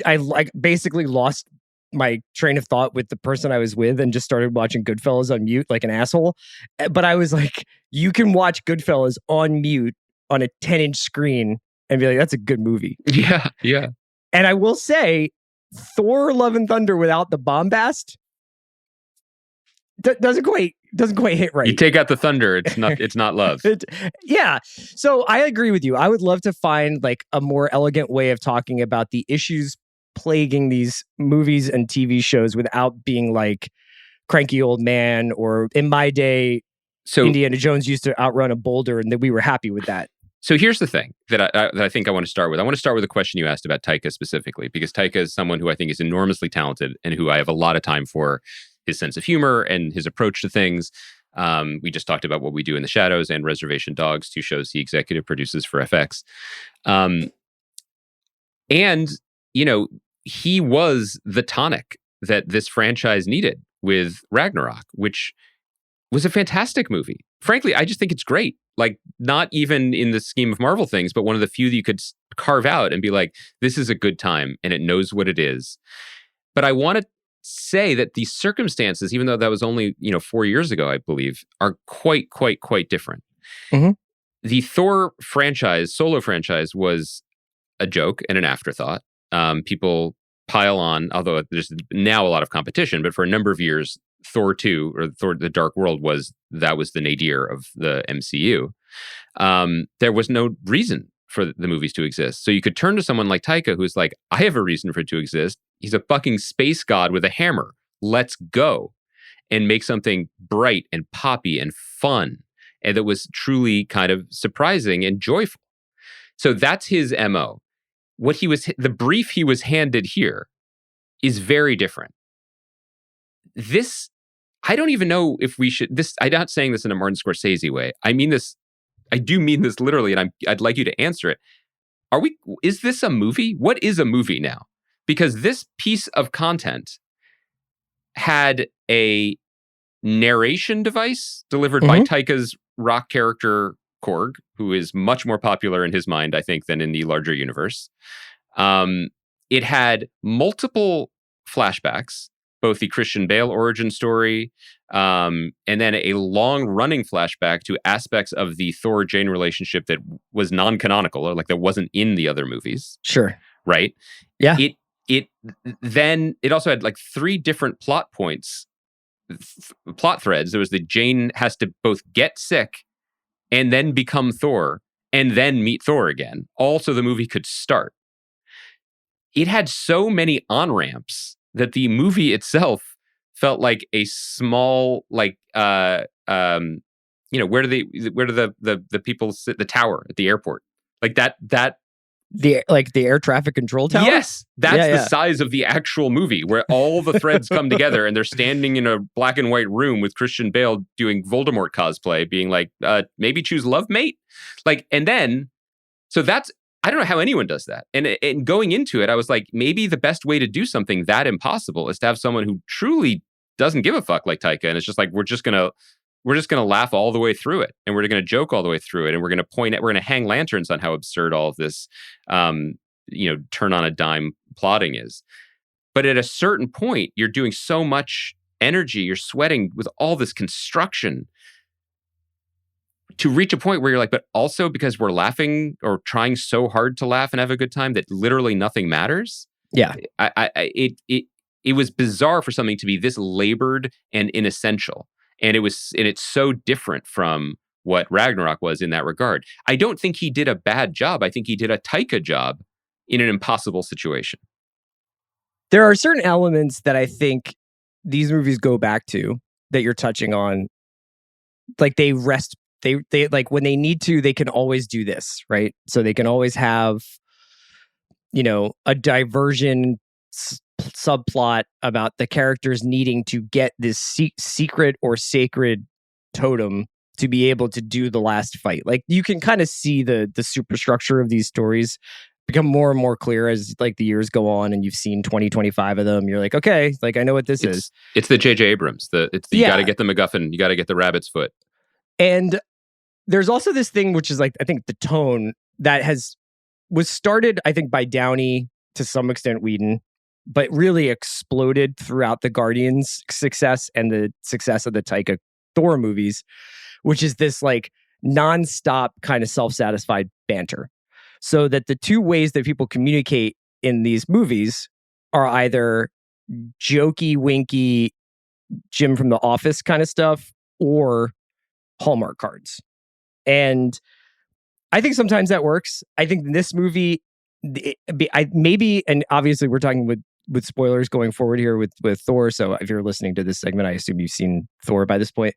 I basically lost my train of thought with the person I was with and just started watching Goodfellas on mute like an asshole. But I was like, you can watch Goodfellas on mute on a 10-inch screen and be like, that's a good movie. Yeah, yeah. And I will say, Thor: Love and Thunder without the bombast doesn't quite hit right. You take out the thunder, it's not love. Yeah. So I agree with you. I would love to find like a more elegant way of talking about the issues plaguing these movies and TV shows without being like cranky old man, or in my day, Indiana Jones used to outrun a boulder and that we were happy with that. So here's the thing that I think I want to start with. I want to start with a question you asked about Taika specifically, because Taika is someone who I think is enormously talented and who I have a lot of time for his sense of humor and his approach to things. We just talked about What We Do in the Shadows and Reservation Dogs, 2 shows he executive produces for FX. And, he was the tonic that this franchise needed with Ragnarok, which was a fantastic movie. Frankly, I just think it's great. Like, not even in the scheme of Marvel things, but one of the few that you could carve out and be like, this is a good time and it knows what it is. But I want to say that the circumstances, even though that was only, 4 years ago, I believe, are quite different. Mm-hmm. The Thor franchise, solo franchise, was a joke and an afterthought. People pile on, although there's now a lot of competition, but for a number of years, Thor 2 or Thor: The Dark World was the nadir of the MCU. There was no reason for the movies to exist. So you could turn to someone like Taika, who's like, I have a reason for it to exist. He's a fucking space god with a hammer. Let's go. And make something bright and poppy and fun. And that was truly kind of surprising and joyful. So that's his MO. The brief he was handed here is very different. This, I don't even know if we should, I'm not saying this in a Martin Scorsese way. I do mean this literally, and I'd like you to answer it. Is this a movie? What is a movie now? Because this piece of content had a narration device delivered by Taika's rock character Korg, who is much more popular in his mind, I think, than in the larger universe. It had multiple flashbacks both the Christian Bale origin story, and then a long-running flashback to aspects of the Thor-Jane relationship that was non-canonical, or like that wasn't in the other movies. Sure. Right? Yeah. It also had like 3 different plot points, plot threads. There was the Jane has to both get sick and then become Thor and then meet Thor again. Also, the movie could start. It had so many on-ramps that the movie itself felt like a small, like, where do the people sit? The tower at the airport, like that. The air traffic control tower? Yes, that's the size of the actual movie, where all the threads come together and they're standing in a black and white room with Christian Bale doing Voldemort cosplay, being like, maybe choose love mate. Like, and then, so that's, I don't know how anyone does that. And going into it, I was like, maybe the best way to do something that impossible is to have someone who truly doesn't give a fuck like Taika. And it's just like, we're just going to laugh all the way through it. And we're going to joke all the way through it. And we're going to hang lanterns on how absurd all of this, turn on a dime plotting is. But at a certain point, you're doing so much energy, you're sweating with all this construction to reach a point where you're like, but also because we're laughing or trying so hard to laugh and have a good time that literally nothing matters. Yeah. It was bizarre for something to be this labored and inessential. And it's so different from what Ragnarok was in that regard. I don't think he did a bad job. I think he did a Taika job in an impossible situation. There are certain elements that I think these movies go back to that you're touching on. Like they like when they need to, they can always do this, right? So they can always have, a diversion subplot about the characters needing to get this secret or sacred totem to be able to do the last fight. Like you can kind of see the superstructure of these stories become more and more clear as like the years go on and you've seen 20, 25 of them. You're like, okay, like I know what this is. It's the J.J. Abrams. You got to get the MacGuffin. You got to get the rabbit's foot. And there's also this thing, which is like, I think the tone that was started, I think, by Downey, to some extent Whedon, but really exploded throughout the Guardians' success and the success of the Taika Thor movies, which is this like nonstop kind of self-satisfied banter. So that the 2 ways that people communicate in these movies are either jokey, winky, Jim from The Office kind of stuff, or Hallmark cards. And I think sometimes that works. I think in this movie, maybe, and obviously we're talking with spoilers going forward here with Thor. So if you're listening to this segment, I assume you've seen Thor by this point.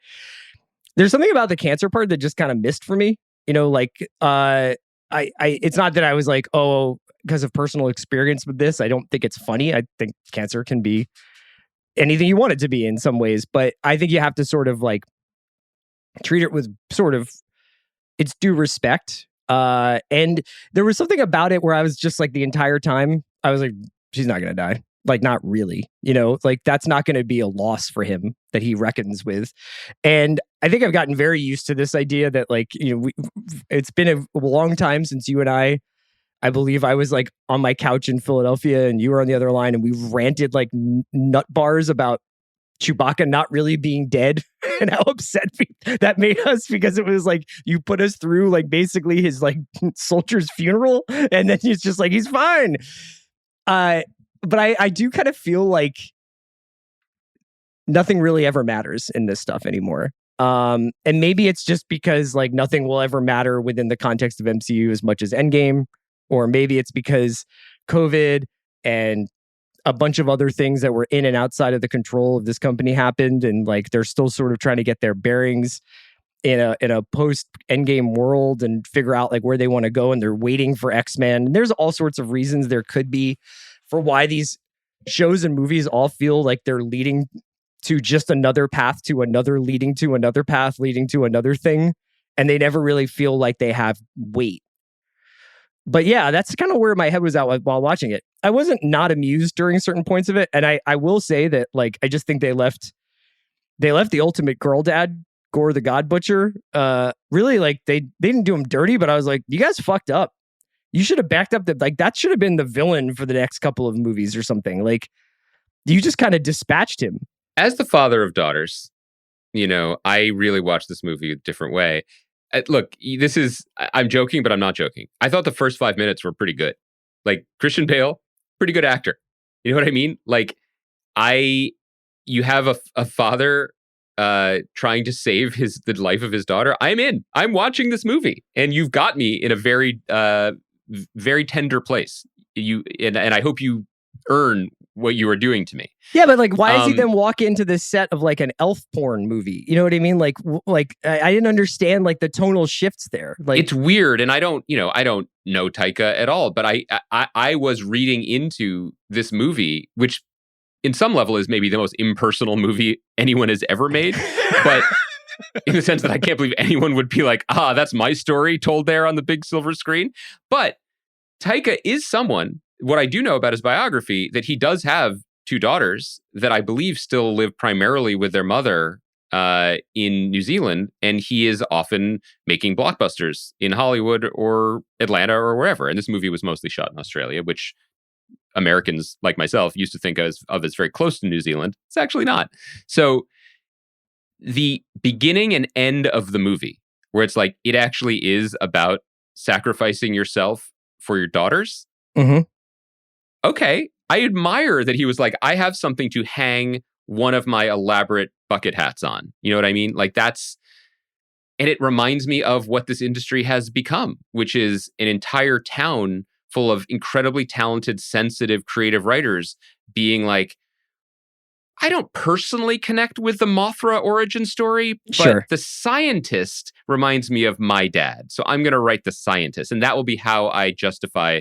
There's something about the cancer part that just kind of missed for me. It's not that I was like, oh, because of personal experience with this, I don't think it's funny. I think cancer can be anything you want it to be in some ways, but I think you have to sort of like treat it with sort of its due respect. And there was something about it where I was just like the entire time, I was like, she's not going to die. Like, not really, like that's not going to be a loss for him that he reckons with. And I think I've gotten very used to this idea that like, it's been a long time since you and I believe I was like on my couch in Philadelphia and you were on the other line and we ranted like nut bars about Chewbacca not really being dead and how upset that made us, because it was like you put us through like basically his like soldier's funeral and then he's just like, he's fine. But I do kind of feel like nothing really ever matters in this stuff anymore. And maybe it's just because like nothing will ever matter within the context of MCU as much as Endgame, or maybe it's because COVID and a bunch of other things that were in and outside of the control of this company happened, and like they're still sort of trying to get their bearings in a post Endgame world and figure out like where they want to go, and they're waiting for X-Men. And there's all sorts of reasons there could be for why these shows and movies all feel like they're leading to just another path to another, leading to another path, leading to another thing. And they never really feel like they have weight. But yeah, that's kind of where my head was at while watching it. I wasn't not amused during certain points of it. And I will say that like, I just think they left the ultimate girl dad, Gore the God Butcher. Really like they didn't do him dirty, but I was like, you guys fucked up. You should have backed up that should have been the villain for the next couple of movies or something. Like You just kind of dispatched him. As the father of daughters, I really watched this movie a different way. Look, I'm joking, but I'm not joking. I thought the first 5 minutes were pretty good. Like, Christian Bale, pretty good actor. You know what I mean? Like, you have a father trying to save the life of his daughter. I'm in. I'm watching this movie, and you've got me in a very, very tender place. And I hope you earn what you are doing to me. Yeah, but like, why does he then walk into this set of like an elf porn movie? You know what I mean? Like I didn't understand like the tonal shifts there. Like, it's weird, and I don't know Taika at all, but I was reading into this movie, which in some level is maybe the most impersonal movie anyone has ever made, but in the sense that I can't believe anyone would be like, that's my story told there on the big silver screen. But Taika is someone, what I do know about his biography, that he does have 2 daughters that I believe still live primarily with their mother in New Zealand, and he is often making blockbusters in Hollywood or Atlanta or wherever. And this movie was mostly shot in Australia, which Americans like myself used to think of as very close to New Zealand. It's actually not. So the beginning and end of the movie, where it's like, it actually is about sacrificing yourself for your daughters. Mm-hmm. Okay, I admire that he was like, I have something to hang one of my elaborate bucket hats on. You know what I mean? Like, and it reminds me of what this industry has become, which is an entire town full of incredibly talented, sensitive, creative writers being like, I don't personally connect with the Mothra origin story, but sure, the scientist reminds me of my dad. So I'm going to write the scientist, and that will be how I justify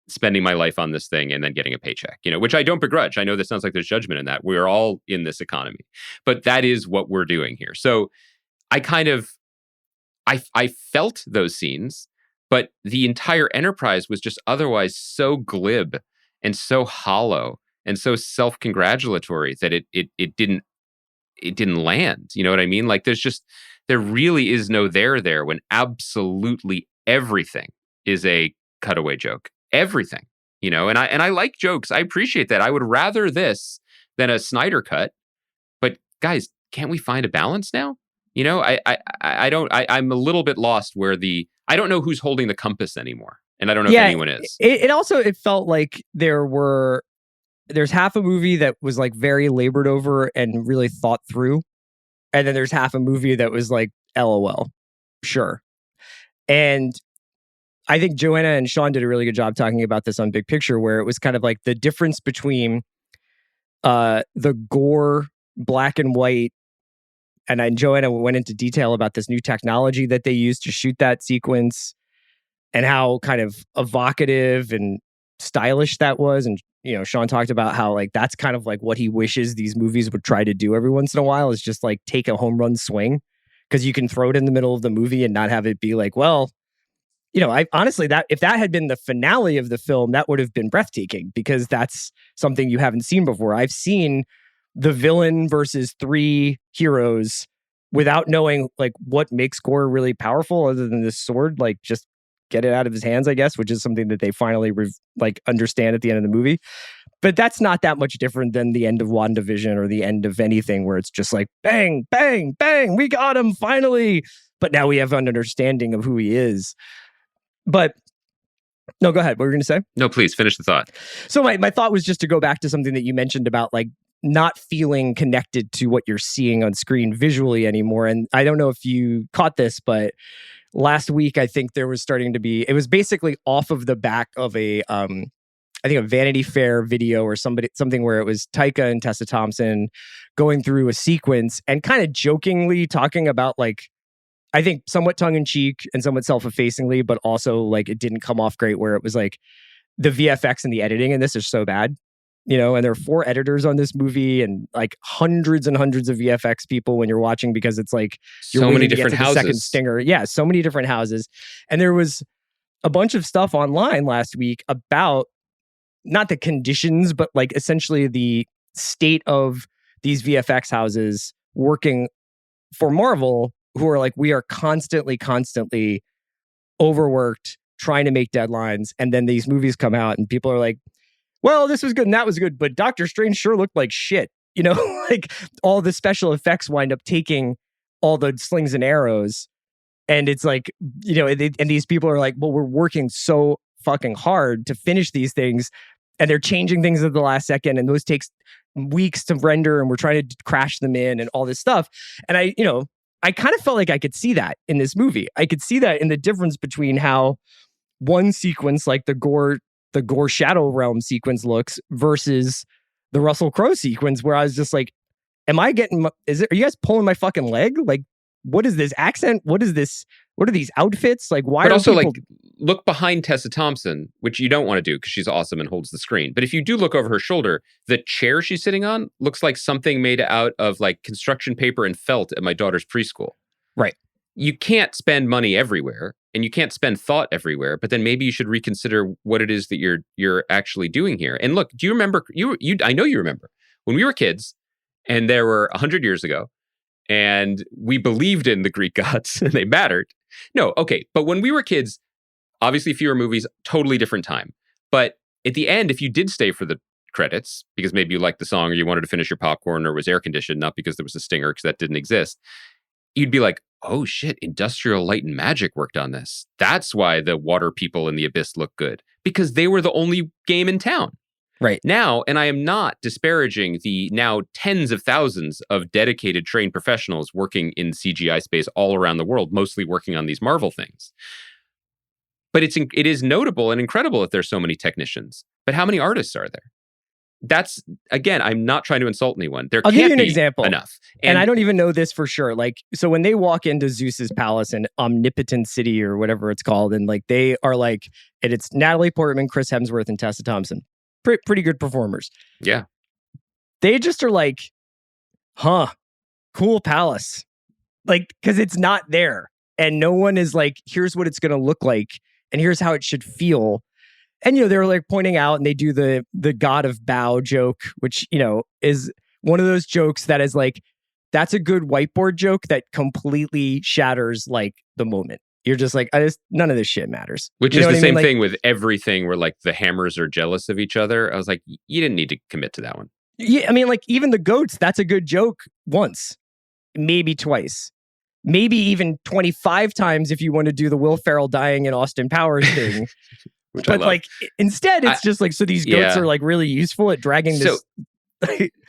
spending my life on this thing and then getting a paycheck, which I don't begrudge. I know this sounds like there's judgment in that. We're all in this economy, but that is what we're doing here. So I felt those scenes, but the entire enterprise was just otherwise so glib and so hollow and so self-congratulatory that it didn't land. You know what I mean? Like, there really is no there when absolutely everything is a cutaway joke. Everything, and I like jokes. I appreciate that. I would rather this than a Snyder cut. But guys, can't we find a balance now? I'm a little bit lost where I don't know who's holding the compass anymore, and I don't know if anyone is. It felt like there's half a movie that was like very labored over and really thought through, and then there's half a movie that was like LOL, sure. And I think Joanna and Sean did a really good job talking about this on Big Picture, where it was kind of like the difference between the gore, black and white, and Joanna went into detail about this new technology that they used to shoot that sequence and how kind of evocative and stylish that was. And, Sean talked about how like that's kind of like what he wishes these movies would try to do every once in a while, is just like take a home run swing, because you can throw it in the middle of the movie and not have it be like, well, I honestly, that if that had been the finale of the film, that would have been breathtaking, because that's something you haven't seen before. I've seen the villain versus 3 heroes without knowing like what makes Gore really powerful other than this sword, like just get it out of his hands, I guess, which is something that they finally understand at the end of the movie. But that's not that much different than the end of WandaVision or the end of anything, where it's just like, bang, bang, bang, we got him finally. But now we have an understanding of who he is. But no, go ahead. What were you going to say? No, please finish the thought. So my thought was just to go back to something that you mentioned about like not feeling connected to what you're seeing on screen visually anymore. And I don't know if you caught this, but last week, I think there was starting to be, it was basically off of the back of a Vanity Fair video or something where it was Taika and Tessa Thompson going through a sequence and kind of jokingly talking about like, I think somewhat tongue-in-cheek and somewhat self-effacingly, but also like it didn't come off great, where it was like the VFX and the editing in this is so bad, and there are 4 editors on this movie and like hundreds and hundreds of VFX people when you're watching, because it's like you're so waiting many to different get to the houses. second stinger. Yeah, so many different houses. And there was a bunch of stuff online last week about not the conditions, but like essentially the state of these VFX houses working for Marvel, who are like, we are constantly overworked trying to make deadlines. And then these movies come out and people are like, well, this was good and that was good, but Doctor Strange sure looked like shit. You know, like all the special effects wind up taking all the slings and arrows. And it's like, you know, and these people are like, well, we're working so fucking hard to finish these things. And they're changing things at the last second. And those takes weeks to render. And we're trying to crash them in and all this stuff. And I kind of felt like I could see that in this movie. I could see that in the difference between how one sequence, like the Gore Shadow Realm sequence looks versus the Russell Crowe sequence, where I was just like, are you guys pulling my fucking leg? Like, what is this accent? What is this? What are these outfits? Like, why? But are also, people... like, look behind Tessa Thompson, which you don't want to do because she's awesome and holds the screen. But if you do look over her shoulder, the chair she's sitting on looks like something made out of like construction paper and felt at my daughter's preschool. Right. You can't spend money everywhere, and you can't spend thought everywhere. But then maybe you should reconsider what it is that you're actually doing here. And look, do you remember? I know you remember when we were kids, and there were 100 years ago. And we believed in the Greek gods and they mattered. No, okay. But when we were kids, obviously fewer movies, totally different time. But at the end, if you did stay for the credits, because maybe you liked the song or you wanted to finish your popcorn or it was air conditioned, not because there was a stinger because that didn't exist, you'd be like, oh shit, Industrial Light and Magic worked on this. That's why the water people in the abyss look good. Because they were the only game in town. Right. Now, and I am not disparaging the now tens of thousands of dedicated trained professionals working in CGI space all around the world, mostly working on these Marvel things. But it is notable and incredible that there's so many technicians. But how many artists are there? That's, again, I'm not trying to insult anyone. I'll give you an example. Enough. And I don't even know this for sure. Like, so when they walk into Zeus's palace in Omnipotent City or whatever it's called, and like they are like, and it's Natalie Portman, Chris Hemsworth, and Tessa Thompson. Pretty good performers. Yeah. They just are like, cool palace. Like, because it's not there. And no one is like, here's what it's going to look like. And here's how it should feel. And, you know, they're like pointing out and they do the God of Bow joke, which, you know, is one of those jokes that is like, that's a good whiteboard joke that completely shatters like the moment. You're just like, none of this shit matters. Which is the same thing with everything where like the Hammers are jealous of each other. I was like, you didn't need to commit to that one. Yeah, I mean, like even the goats, that's a good joke once, maybe twice, maybe even 25 times if you want to do the Will Ferrell dying in Austin Powers thing. But like instead, it's just like, so these goats are like really useful at dragging this.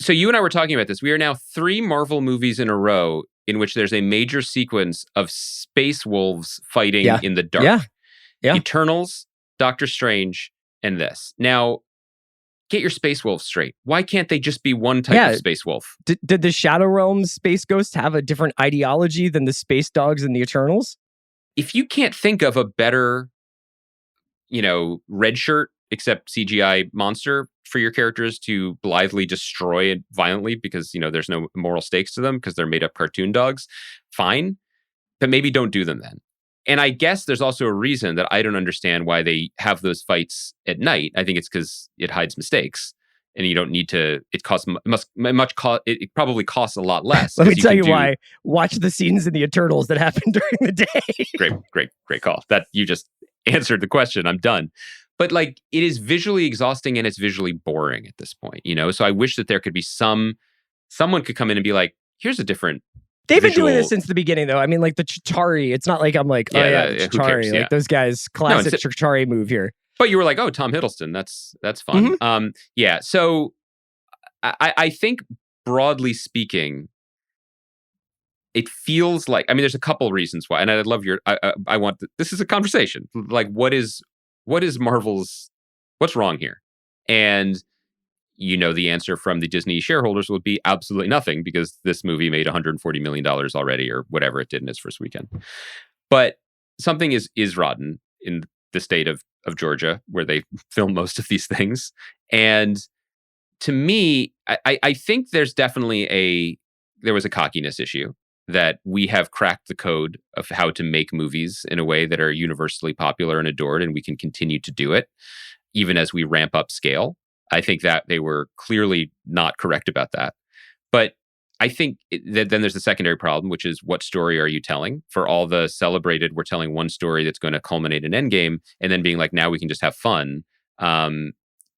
So you and I were talking about this. We are now 3 Marvel movies in a row in which there's a major sequence of space wolves fighting in the dark. Yeah. Eternals, Doctor Strange, and this. Now, get your space wolves straight. Why can't they just be one type of space wolf? Did the Shadow Realm space ghosts have a different ideology than the space dogs and the Eternals? If you can't think of a better, you know, red shirt, except CGI monster for your characters to blithely destroy it violently because, you know, there's no moral stakes to them because they're made up cartoon dogs, fine. But maybe don't do them then. And I guess there's also a reason that I don't understand why they have those fights at night. I think it's because it hides mistakes and you don't need to, it probably costs a lot less. Let me tell you why. Watch the scenes in the Eternals that happen during the day. Great call. That you just answered the question. I'm done. But like, it is visually exhausting and it's visually boring at this point, you know? So I wish that there could be someone could come in and be like, here's a different They've been doing this since the beginning, though. I mean, like the Chitauri, it's not like I'm like, Chitauri. Like those guys, classic Chitauri move here. But you were like, oh, Tom Hiddleston. That's fun. Mm-hmm. So I think broadly speaking, it feels like, I mean, there's a couple reasons why, and I love this is a conversation. Like, what is Marvel's, what's wrong here? And you know, the answer from the Disney shareholders would be absolutely nothing because this movie made $140 million already or whatever it did in its first weekend. But something is rotten in the state of Georgia where they film most of these things. And to me, I think there's definitely there was a cockiness issue that we have cracked the code of how to make movies in a way that are universally popular and adored, and we can continue to do it even as we ramp up scale. I think that they were clearly not correct about that. But I think that then there's the secondary problem, which is what story are you telling? For all the celebrated, we're telling one story that's going to culminate in Endgame, and then being like, now we can just have fun.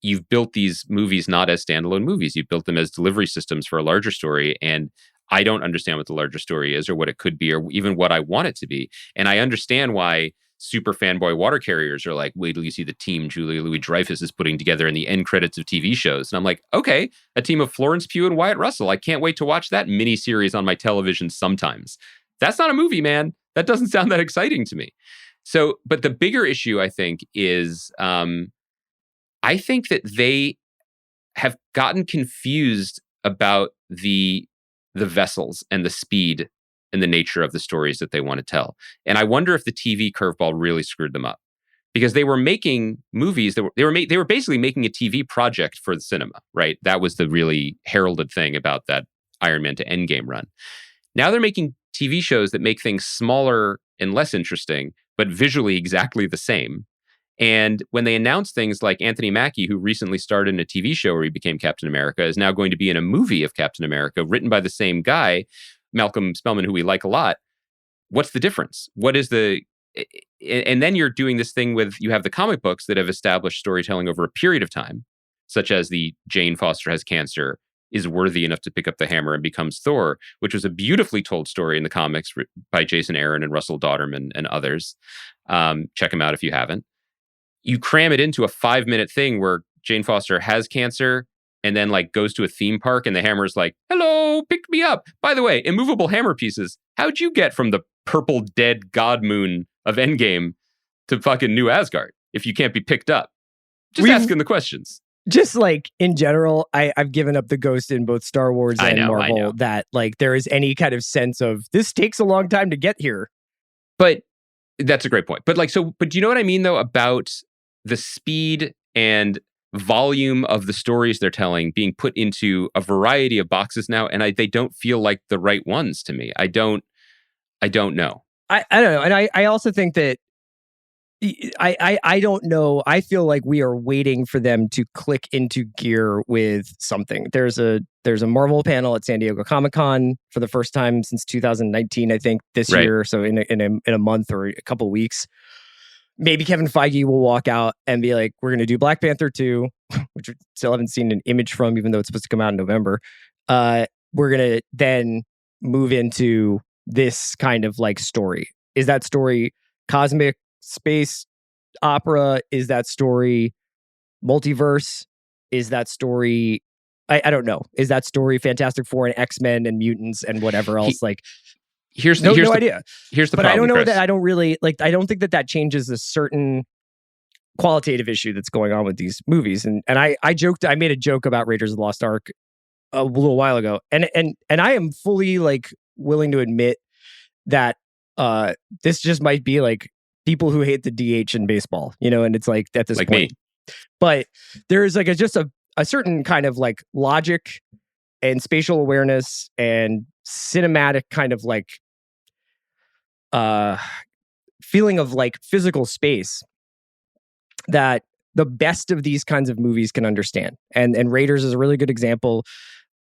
you've built these movies not as standalone movies. You've built them as delivery systems for a larger story. And I don't understand what the larger story is or what it could be or even what I want it to be. And I understand why super fanboy water carriers are like, wait till you see the team Julia Louis-Dreyfus is putting together in the end credits of TV shows. And I'm like, okay, a team of Florence Pugh and Wyatt Russell. I can't wait to watch that miniseries on my television sometimes. That's not a movie, man. That doesn't sound that exciting to me. So, but the bigger issue, I think, is I think that they have gotten confused about the vessels and the speed and the nature of the stories that they want to tell. And I wonder if the TV curveball really screwed them up, because they were making movies that they were basically making a TV project for the cinema, right? That was the really heralded thing about that Iron Man to Endgame run. Now they're making TV shows that make things smaller and less interesting, but visually exactly the same. And when they announce things like Anthony Mackie, who recently starred in a TV show where he became Captain America, is now going to be in a movie of Captain America written by the same guy, Malcolm Spellman, who we like a lot. What's the difference? What is the... And then you're doing this thing with, you have the comic books that have established storytelling over a period of time, such as the Jane Foster has cancer, is worthy enough to pick up the hammer and becomes Thor, which was a beautifully told story in the comics by Jason Aaron and Russell Dauterman and others. Check them out if you haven't. You cram it into a 5-minute thing where Jane Foster has cancer and then like goes to a theme park and the hammer's like, hello, pick me up. By the way, immovable hammer pieces. How'd you get from the purple dead god moon of Endgame to fucking New Asgard if you can't be picked up? Just asking the questions. Just like in general, I've given up the ghost in both Star Wars and Marvel that like there is any kind of sense of this takes a long time to get here. But that's a great point. But like, so, but do you know what I mean though about the speed and volume of the stories they're telling being put into a variety of boxes now, and they don't feel like the right ones to me. I don't know. I don't know, and I also think that I don't know. I feel like we are waiting for them to click into gear with something. There's a Marvel panel at San Diego Comic-Con for the first time since 2019, I think, this year. So in a month or a couple weeks. Maybe Kevin Feige will walk out and be like, we're going to do Black Panther 2, which we still haven't seen an image from, even though it's supposed to come out in November. We're going to then move into this kind of like story. Is that story cosmic space opera? Is that story multiverse? Is that story... I don't know. Is that story Fantastic Four and X-Men and mutants and whatever else? Here's the idea. Here's the but problem, I don't know Chris. that I don't really like. I don't think that changes a certain qualitative issue that's going on with these movies. And I made a joke about Raiders of the Lost Ark a little while ago, and I am fully like willing to admit that this just might be like people who hate the DH in baseball, and it's like at this like point. Me. But there is like a certain kind of like logic and spatial awareness and cinematic kind of like feeling of like physical space that the best of these kinds of movies can understand. And Raiders is a really good example.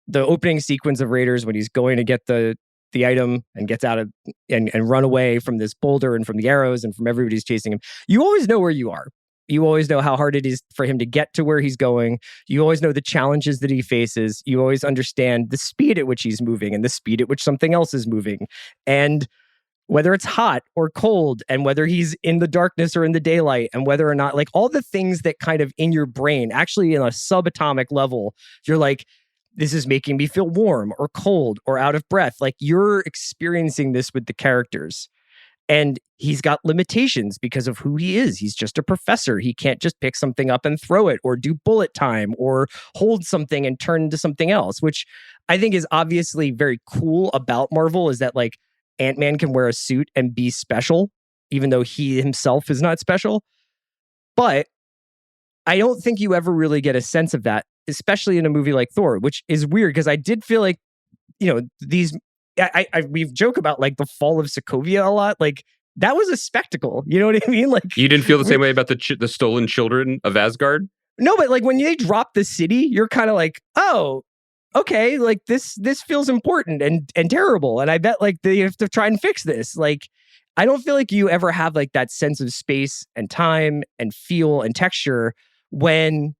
The opening sequence of Raiders when he's going to get the item and gets out of and run away from this boulder and from the arrows and from everybody's chasing him. You always know where you are. You always know how hard it is for him to get to where he's going. You always know the challenges that he faces. You always understand the speed at which he's moving and the speed at which something else is moving. And whether it's hot or cold and whether he's in the darkness or in the daylight and whether or not, like all the things that kind of in your brain, actually in a subatomic level, you're like, this is making me feel warm or cold or out of breath. Like you're experiencing this with the characters. And he's got limitations because of who he is. He's just a professor. He can't just pick something up and throw it or do bullet time or hold something and turn into something else, which I think is obviously very cool about Marvel is that like Ant-Man can wear a suit and be special, even though he himself is not special. But I don't think you ever really get a sense of that, especially in a movie like Thor, which is weird because I did feel like, these... we've joked about like the fall of Sokovia a lot. Like that was a spectacle. You know what I mean? Like you didn't feel the same way about the stolen children of Asgard? No, but like when they drop the city, you're kind of like, oh, okay, like this feels important and terrible. And I bet like they have to try and fix this. Like I don't feel like you ever have like that sense of space and time and feel and texture when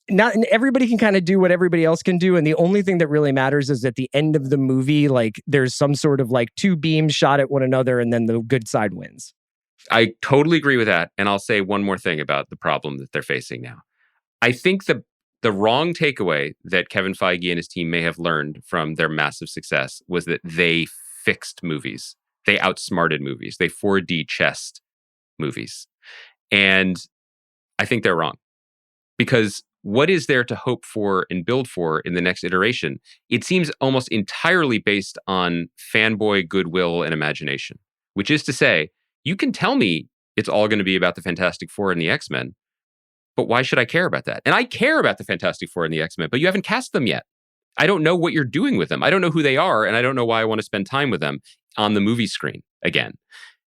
not everybody can kind of do what everybody else can do. And the only thing that really matters is at the end of the movie, like there's some sort of like two beams shot at one another and then the good side wins. I totally agree with that. And I'll say one more thing about the problem that they're facing now. I think the wrong takeaway that Kevin Feige and his team may have learned from their massive success was that they fixed movies. They outsmarted movies. They 4D chessed movies. And I think they're wrong. Because what is there to hope for and build for in the next iteration? It seems almost entirely based on fanboy goodwill and imagination, which is to say, you can tell me it's all going to be about the Fantastic Four and the X-Men, but why should I care about that? And I care about the Fantastic Four and the X-Men, but you haven't cast them yet. I don't know what you're doing with them. I don't know who they are, and I don't know why I want to spend time with them on the movie screen again.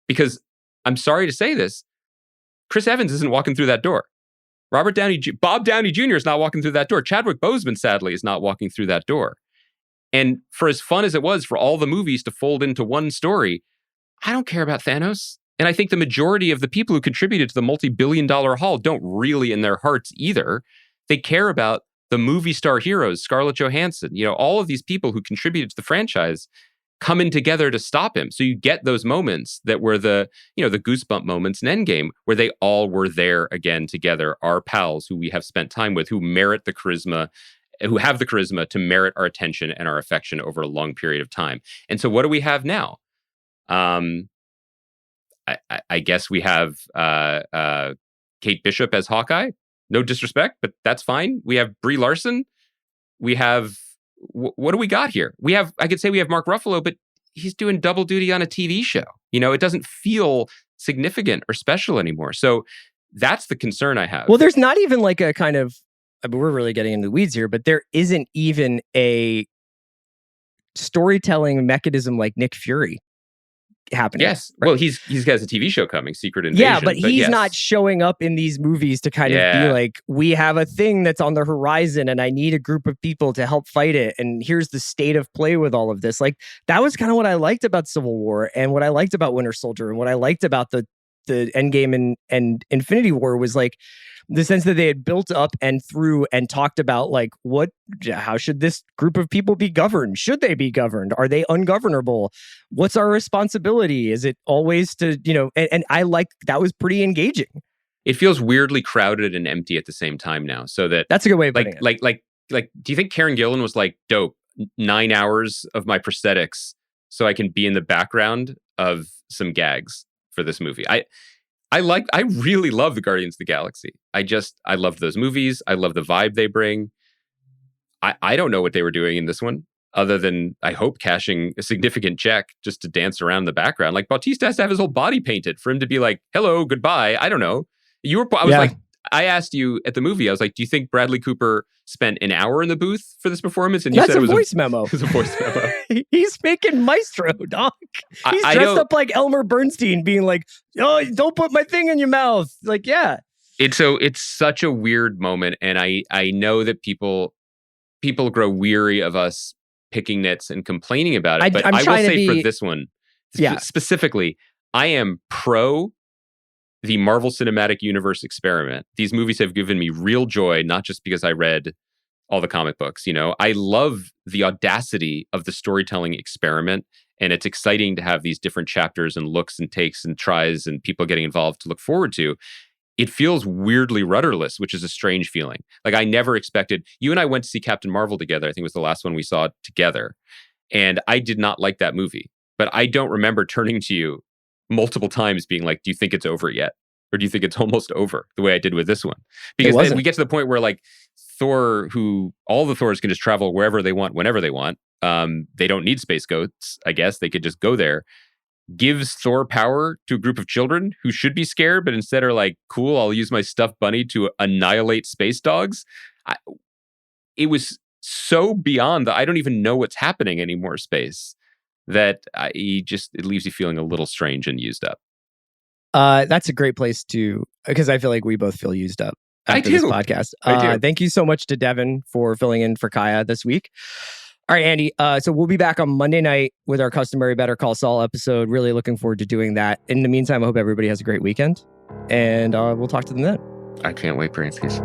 Because I'm sorry to say this, Chris Evans isn't walking through that door. Bob Downey Jr. is not walking through that door. Chadwick Boseman, sadly, is not walking through that door. And for as fun as it was for all the movies to fold into one story, I don't care about Thanos. And I think the majority of the people who contributed to the multi-billion-dollar haul don't really in their hearts either. They care about the movie star heroes, Scarlett Johansson, all of these people who contributed to the franchise coming together to stop him. So you get those moments that were the goosebump moments in Endgame, where they all were there again together, our pals who we have spent time with, who have the charisma to merit our attention and our affection over a long period of time. And so what do we have now? I guess we have Kate Bishop as Hawkeye. No disrespect, but that's fine. We have Brie Larson. We have what do we got here? I could say we have Mark Ruffalo, but he's doing double duty on a TV show. It doesn't feel significant or special anymore. So that's the concern I have. Well, there's not even like a kind of, we're really getting into the weeds here, but there isn't even a storytelling mechanism like Nick Fury happening. Yes. Right? Well, he's has a TV show coming, Secret Invasion. Yeah, but he's not showing up in these movies to kind of be like, we have a thing that's on the horizon and I need a group of people to help fight it. And here's the state of play with all of this. Like, that was kind of what I liked about Civil War and what I liked about Winter Soldier and what I liked about the Endgame and Infinity War was like the sense that they had built up and through and talked about like how should this group of people be governed? Should they be governed? Are they ungovernable? What's our responsibility? Is it always to, and I like that was pretty engaging. It feels weirdly crowded and empty at the same time now. So that's a good way of putting it. Like, do you think Karen Gillan was like, dope, 9 hours of my prosthetics so I can be in the background of some gags for this movie? I really love the Guardians of the Galaxy. I love those movies. I love the vibe they bring. I don't know what they were doing in this one, other than, I hope, cashing a significant check just to dance around in the background. Like, Bautista has to have his whole body painted for him to be like, hello, goodbye. I don't know. I asked you at the movie, I was like, do you think Bradley Cooper spent an hour in the booth for this performance? And you said it was a voice memo. It was a voice memo. He's making Maestro, dog. He's dressed up like Elmer Bernstein, being like, oh, don't put my thing in your mouth. Like, yeah. It's such a weird moment. And I know that people grow weary of us picking nits and complaining about it. But I will say for this one, specifically, I am pro the Marvel Cinematic Universe experiment. These movies have given me real joy, not just because I read all the comic books. I love the audacity of the storytelling experiment, and it's exciting to have these different chapters and looks and takes and tries and people getting involved to look forward to. It feels weirdly rudderless, which is a strange feeling. Like, I never expected... You and I went to see Captain Marvel together. I think it was the last one we saw together. And I did not like that movie. But I don't remember turning to you multiple times being like, do you think it's over yet? Or do you think it's almost over, the way I did with this one? Because then we get to the point where, like, Thor, all the Thors can just travel wherever they want, whenever they want. They don't need space goats, I guess. They could just go there. Gives Thor power to a group of children who should be scared, but instead are like, cool, I'll use my stuffed bunny to annihilate space dogs. It was so beyond I don't even know what's happening anymore, space, that it leaves you feeling a little strange and used up. That's a great place because I feel like we both feel used up after this podcast. I do. Thank you so much to Devon for filling in for Kaya this week. All right, Andy. So we'll be back on Monday night with our customary Better Call Saul episode. Really looking forward to doing that. In the meantime, I hope everybody has a great weekend, and we'll talk to them then. I can't wait, Bransky's.